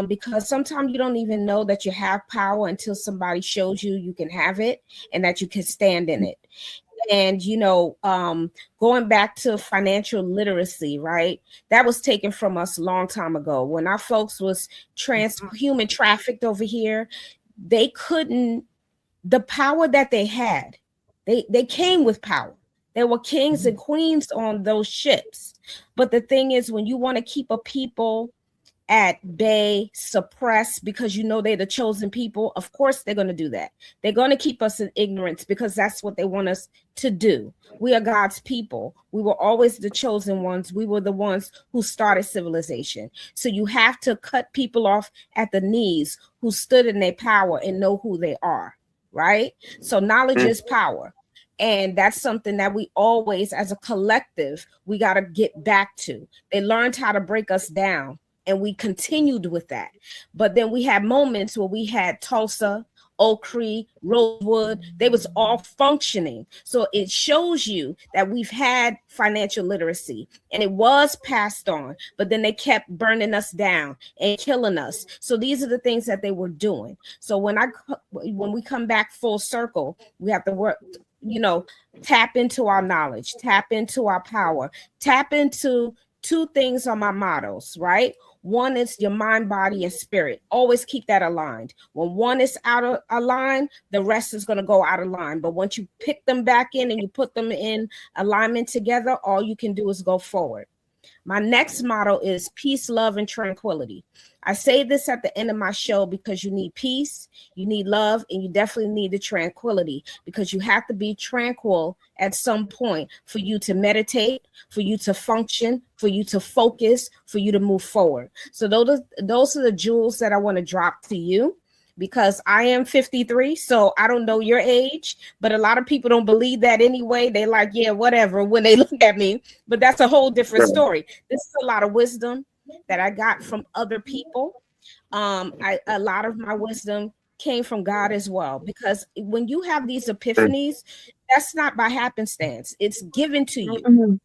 because sometimes you don't even know that you have power until somebody shows you you can have it and that you can stand in it. And, going back to financial literacy, right? That was taken from us a long time ago. When our folks was human trafficked over here, they couldn't, the power that they had, they came with power. There were kings and queens on those ships. But the thing is, when you want to keep a people at bay, suppress, because you know they're the chosen people. Of course they're going to do that. They're going to keep us in ignorance because that's what they want us to do. We are God's people. We were always the chosen ones. We were the ones who started civilization. So you have to cut people off at the knees who stood in their power and know who they are, right? So knowledge is power. And that's something that we always, as a collective, we got to get back to. They learned how to break us down, and we continued with that. But then we had moments where we had Tulsa, Oak Creek, Rosewood. They was all functioning. So it shows you that we've had financial literacy, and it was passed on, but then they kept burning us down and killing us. So these are the things that they were doing. So when we come back full circle, we have to work, tap into our knowledge, tap into our power, tap into two things are my mottos, right? One is your mind, body, and spirit. Always keep that aligned. When one is out of line, the rest is going to go out of line. But once you pick them back in and you put them in alignment together, all you can do is go forward. My next motto is peace, love, and tranquility. I say this at the end of my show because you need peace, you need love, and you definitely need the tranquility, because you have to be tranquil at some point for you to meditate, for you to function, for you to focus, for you to move forward. So those are the jewels that I want to drop to you, because I am 53, so I don't know your age, but a lot of people don't believe that anyway. They like, yeah, whatever, when they look at me, but that's a whole different story. This is a lot of wisdom that I got from other people. A lot of my wisdom came from God as well, because when you have these epiphanies, that's not by happenstance. It's given to you.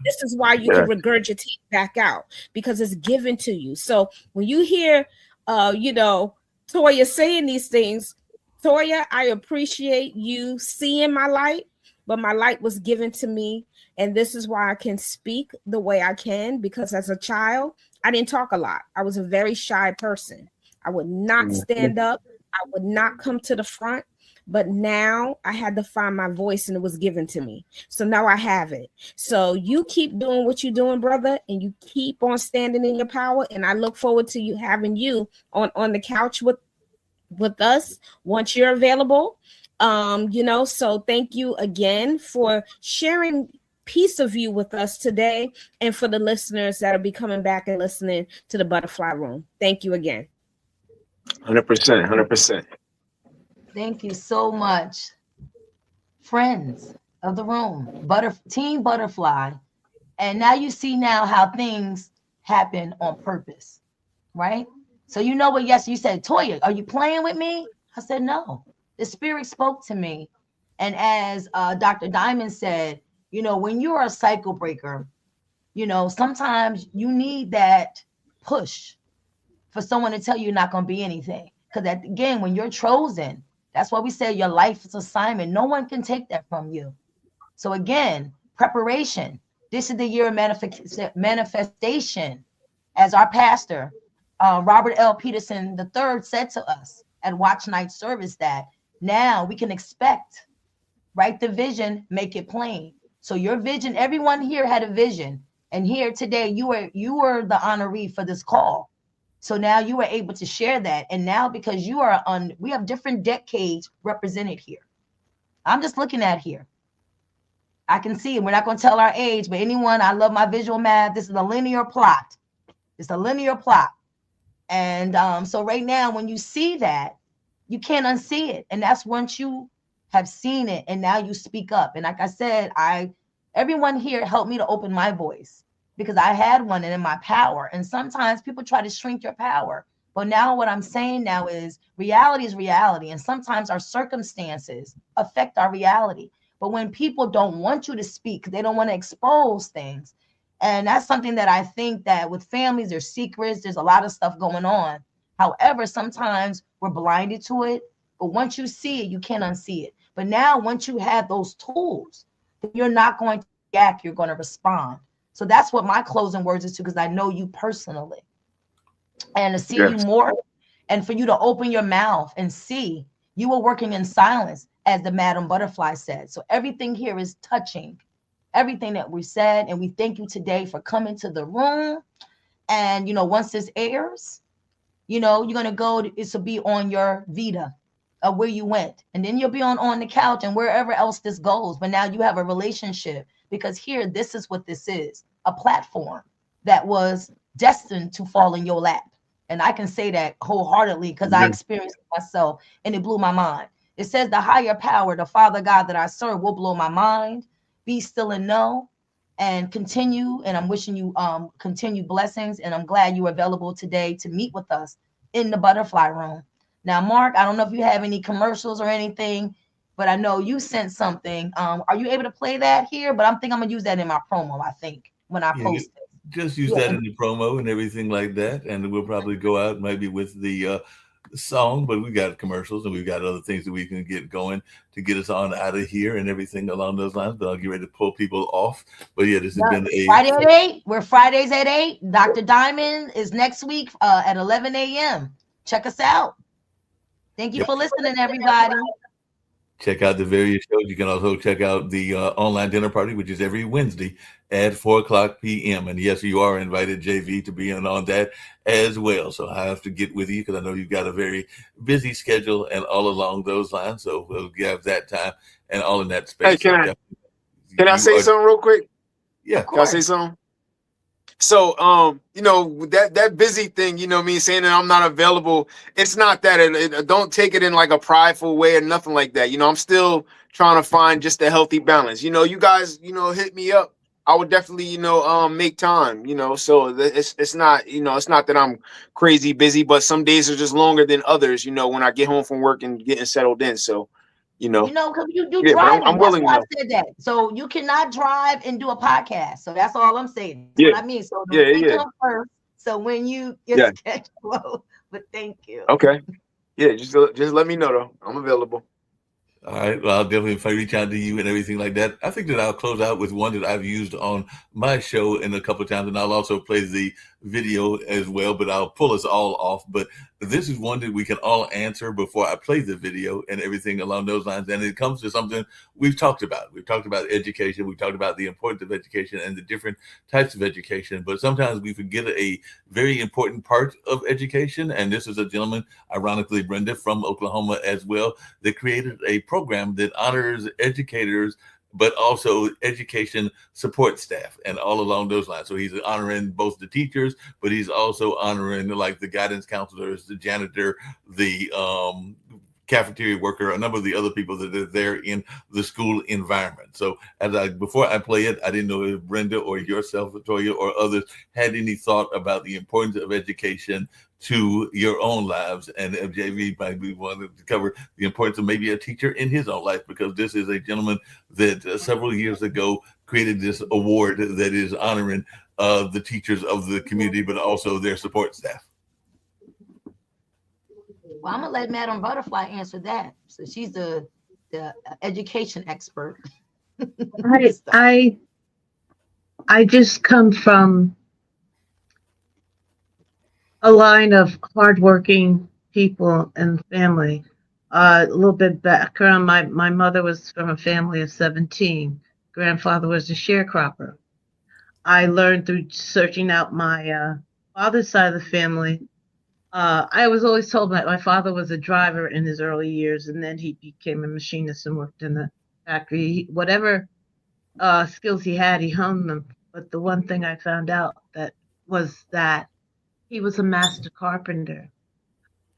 This is why you can regurgitate back out, because it's given to you. So when you hear, Toya saying these things, Toya, I appreciate you seeing my light, but my light was given to me. And this is why I can speak the way I can, because as a child, I didn't talk a lot. I was a very shy person. I would not stand up. I would not come to the front. But now I had to find my voice, and it was given to me. So now I have it. So you keep doing what you're doing, brother, and you keep on standing in your power. And I look forward to you having you on the couch with us once you're available. So thank you again for sharing piece of you with us today, and for the listeners that'll be coming back and listening to the Butterfly Room. Thank you again. 100%. Thank you so much, friends of the room, Team Butterfly. And now you see now how things happen on purpose, right? So you know what? Yes, you said, Toya, are you playing with me? I said, no. The spirit spoke to me. And as Dr. Diamond said, when you're a cycle breaker, sometimes you need that push for someone to tell you you're not going to be anything. Because again, when you're chosen, that's why we say your life is assignment. No one can take that from you. So again, preparation. This is the year of manifestation. As our pastor, Robert L. Peterson III, said to us at Watch Night Service, that now we can expect, write the vision, make it plain. So your vision, everyone here had a vision. And here today, you were the honoree for this call. So now you were able to share that. And now, because we have different decades represented here. I'm just looking at here. I can see it. We're not going to tell our age, but anyone, I love my visual math. This is a linear plot. It's a linear plot. And so right now, when you see that, you can't unsee it. And that's once you have seen it, and now you speak up. And like I said, everyone here helped me to open my voice, because I had one and in my power. And sometimes people try to shrink your power. But now what I'm saying now is reality is reality. And sometimes our circumstances affect our reality. But when people don't want you to speak, they don't want to expose things. And that's something that I think that with families, there's secrets, there's a lot of stuff going on. However, sometimes we're blinded to it. But once you see it, you can't unsee it. But now, once you have those tools, you're not going to react, you're going to respond. So that's what my closing words is to, because I know you personally. And to see you more, and for you to open your mouth and see, you were working in silence, as the Madam Butterfly said. So everything here is touching everything that we said. And we thank you today for coming to the room. And, once this airs, you're going to go, it's to be on your Vita of where you went. And then you'll be on the couch and wherever else this goes. But now you have a relationship, because here, this is what this is, a platform that was destined to fall in your lap. And I can say that wholeheartedly because I experienced it myself and it blew my mind. It says the higher power, the Father God that I serve, will blow my mind. Be still and know, and continue. And I'm wishing you continued blessings. And I'm glad you were available today to meet with us in the butterfly room. Now, Mark, I don't know if you have any commercials or anything, but I know you sent something. Are you able to play that here? But I'm going to use that in my promo, I think, when I post it. Just use that in the promo and everything like that. And we'll probably go out maybe with the song, but we've got commercials and we've got other things that we can get going to get us on out of here and everything along those lines. But I'll get ready to pull people off. But yeah, this has been Friday at 8. We're Fridays at 8. Dr. Diamond is next week at 11 a.m. Check us out. Thank you for listening, everybody. Check out the various shows. You can also check out the online dinner party, which is every Wednesday at 4:00 p.m. And yes, you are invited, JV, to be in on that as well. So I have to get with you because I know you've got a very busy schedule and all along those lines. So we'll have that time and all in that space. Hey, can I say something real quick? Yeah. Can I say something? So, that busy thing, saying that I'm not available. It's not that. Don't take it in like a prideful way or nothing like that. I'm still trying to find just a healthy balance. You guys, hit me up. I would definitely, make time. So it's not, it's not that I'm crazy busy, but some days are just longer than others. When I get home from work and getting settled in. So. Because you do driving. I'm willing. That's why I said that. So you cannot drive and do a podcast. So that's all I'm saying. That's what I mean. So come first. So when you get scheduled, but thank you. Okay. Yeah, just let me know though. I'm available. All right. Well, I'll definitely, if I reach out to you and everything like that, I think that I'll close out with one that I've used on my show in a couple of times, and I'll also play the video as well, but I'll pull us all off. But this is one that we can all answer before I play the video and everything along those lines. And it comes to something we've talked about. We've talked about education. We've talked about the importance of education and the different types of education. But sometimes we forget a very important part of education. And this is a gentleman, ironically, Brenda, from Oklahoma as well, that created a program that honors educators, but also education support staff and all along those lines. So he's honoring both the teachers, but he's also honoring like the guidance counselors, the janitor, the cafeteria worker, a number of the other people that are there in the school environment. So before I play it, I didn't know if Brenda or yourself, Latoya, or others had any thought about the importance of education to your own lives, and JV might be wanting to cover the importance of maybe a teacher in his own life, because this is a gentleman that several years ago created this award that is honoring the teachers of the community, but also their support staff. Well, I'm gonna let Madam Butterfly answer that. So she's the education expert. I just come from a line of hardworking people and family. A little bit background: my mother was from a family of 17. Grandfather was a sharecropper. I learned through searching out my father's side of the family. I was always told that my father was a driver in his early years, and then he became a machinist and worked in the factory. Whatever skills he had, he honed them. But the one thing I found out was that he was a master carpenter.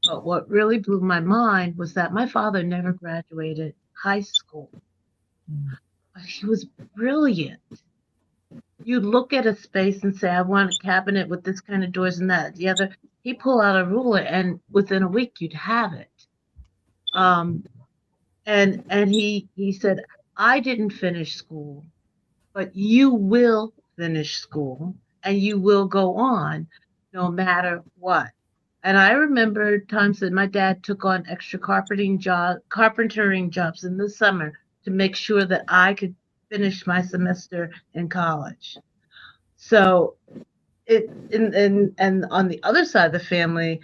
But what really blew my mind was that my father never graduated high school. He was brilliant. You look at a space and say, I want a cabinet with this kind of doors and that. The other, he'd pull out a ruler and within a week you'd have it. And he said, I didn't finish school, but you will finish school and you will go on no matter what. And I remember times that my dad took on extra carpentering jobs in the summer to make sure that I could finish my semester in college. So and on the other side of the family,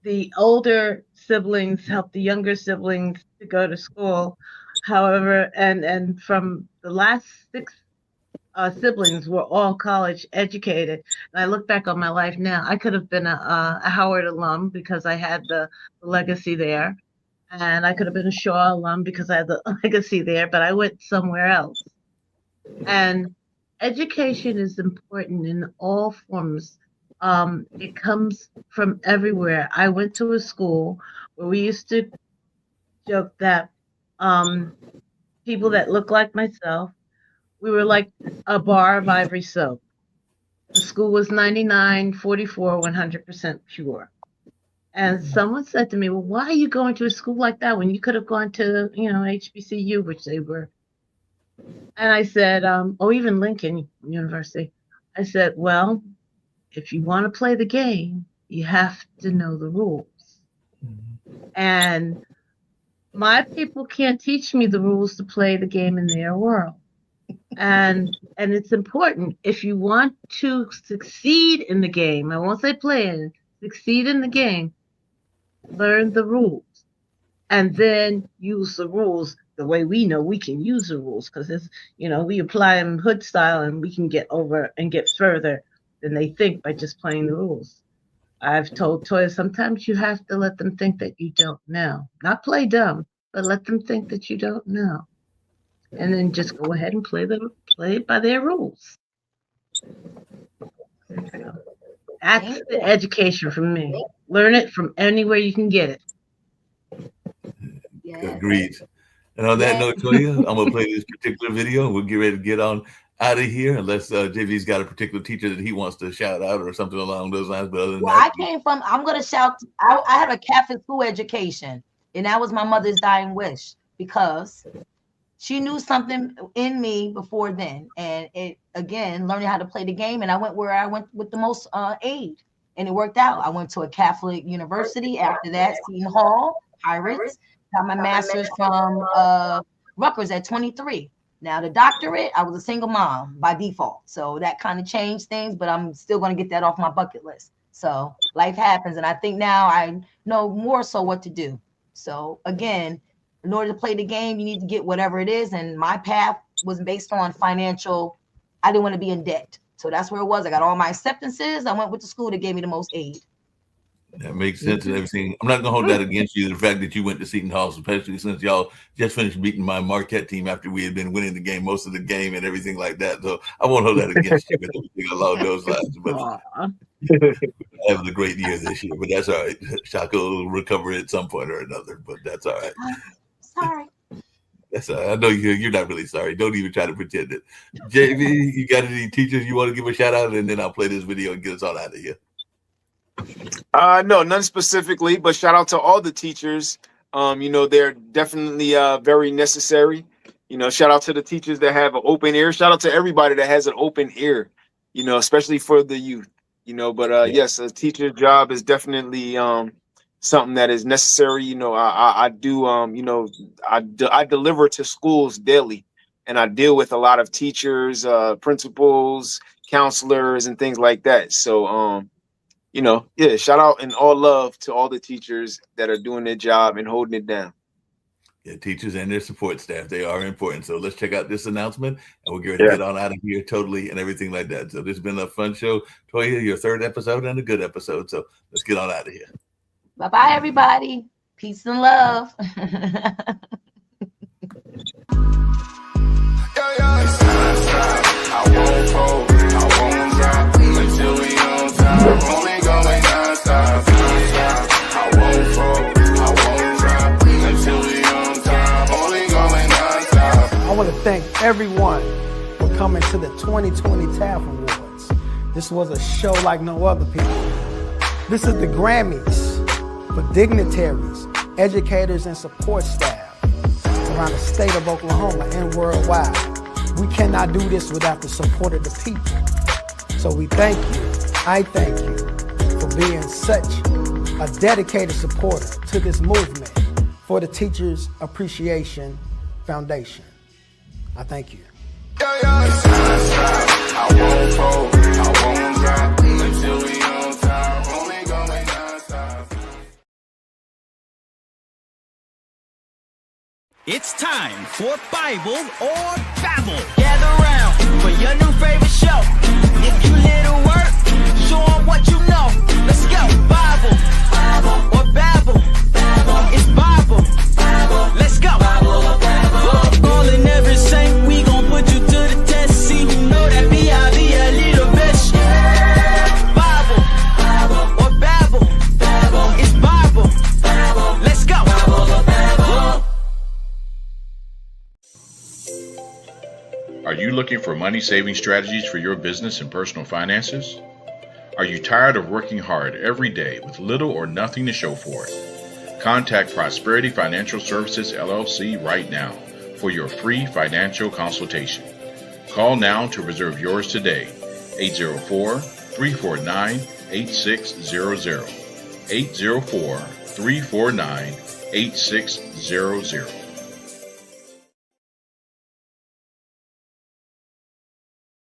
the older siblings helped the younger siblings to go to school. However, and from the last 6 siblings were all college educated. And I look back on my life now, I could have been a Howard alum because I had the legacy there. And I could have been a Shaw alum because I had the legacy there, but I went somewhere else. And education is important in all forms. It comes from everywhere. I went to a school where we used to joke that people that look like myself, we were like a bar of ivory soap. The school was 99, 44, 100% pure. And someone said to me, well, why are you going to a school like that when you could have gone to, HBCU, which they were? And I said, or even Lincoln University. I said, well, if you want to play the game, you have to know the rules. And my people can't teach me the rules to play the game in their world. And it's important. If you want to succeed in the game, I won't say play in it, succeed in the game, learn the rules, and then use the rules the way we know we can use the rules, because it's, we apply them hood style and we can get over and get further than they think by just playing the rules. I've told Toya sometimes you have to let them think that you don't know, not play dumb, but let them think that you don't know, and then just go ahead and play it by their rules. That's the education from me. Learn it from anywhere you can get it. Yes. Agreed. And on that note, Toya, I'm gonna play this particular video, and we'll get ready to get on out of here, unless JV's got a particular teacher that he wants to shout out or something along those lines. But other than that, I'm gonna shout. I had a Catholic school education, and that was my mother's dying wish, because she knew something in me before then, and it, again, learning how to play the game. And I went where I went with the most aid, and it worked out. I went to a Catholic university after that, Seton Hall Pirates. Got my master's from Rutgers at 23. Now the doctorate, I was a single mom by default, so that kind of changed things. But I'm still going to get that off my bucket list. So life happens, and I think now I know more so what to do. So again, in order to play the game, you need to get whatever it is. And my path was based on financial. I didn't want to be in debt. So that's where it was. I got all my acceptances. I went with the school that gave me the most aid. That makes sense and everything. I'm not gonna hold that against you. The fact that you went to Seton Hall, especially since y'all just finished beating my Marquette team after we had been winning the game, most of the game and everything like that. So I won't hold that against you with everything along those lines. But having a great year this year, but that's all right. Shaka will recover at some point or another, but that's all right. Sorry. That's all right. I know you're not really sorry. Don't even try to pretend it. JV, you got any teachers you want to give a shout out, and then I'll play this video and get us all out of here. No, none specifically, but shout out to all the teachers. They're definitely very necessary. Shout out to the teachers that have an open ear. Shout out to everybody that has an open ear, especially for the youth, but yes, a teacher's job is definitely something that is necessary. I deliver to schools daily, and I deal with a lot of teachers, principals, counselors, and things like that. So, shout out and all love to all the teachers that are doing their job and holding it down. Yeah, teachers and their support staff, they are important. So let's check out this announcement, and we'll get ready to get on out of here totally and everything like that. So this has been a fun show. Toya, your third episode and a good episode. So let's get on out of here. Bye-bye, everybody. Peace and love. I won't fold, I won't drop until we on top. Only going non-stop. I won't fold, I won't drop until we on top. Only going non-stop. I want to thank everyone for coming to the 2020 TAF Awards. This was a show like no other, people. This is the Grammys for dignitaries, educators, and support staff around the state of Oklahoma and worldwide. We cannot do this without the support of the people. So we thank you, I thank you, for being such a dedicated supporter to this movement for the Teachers Appreciation Foundation. I thank you. I won't fold, I won't drop until we on top. Only going non-stop. It's time for Bible or Babble. Gather round for your new favorite show. If you here to work, show 'em what you know. Let's go. Bible or Babel. It's Bible. Let's go. All in every saint, we gon' put you to the test. See, you know that B.I.B. a little bitch. Bible or Babel. It's Bible. Let's go. Are you looking for money-saving strategies for your business and personal finances? Are you tired of working hard every day with little or nothing to show for it? Contact Prosperity Financial Services, LLC right now for your free financial consultation. Call now to reserve yours today. 804-349-8600. 804-349-8600.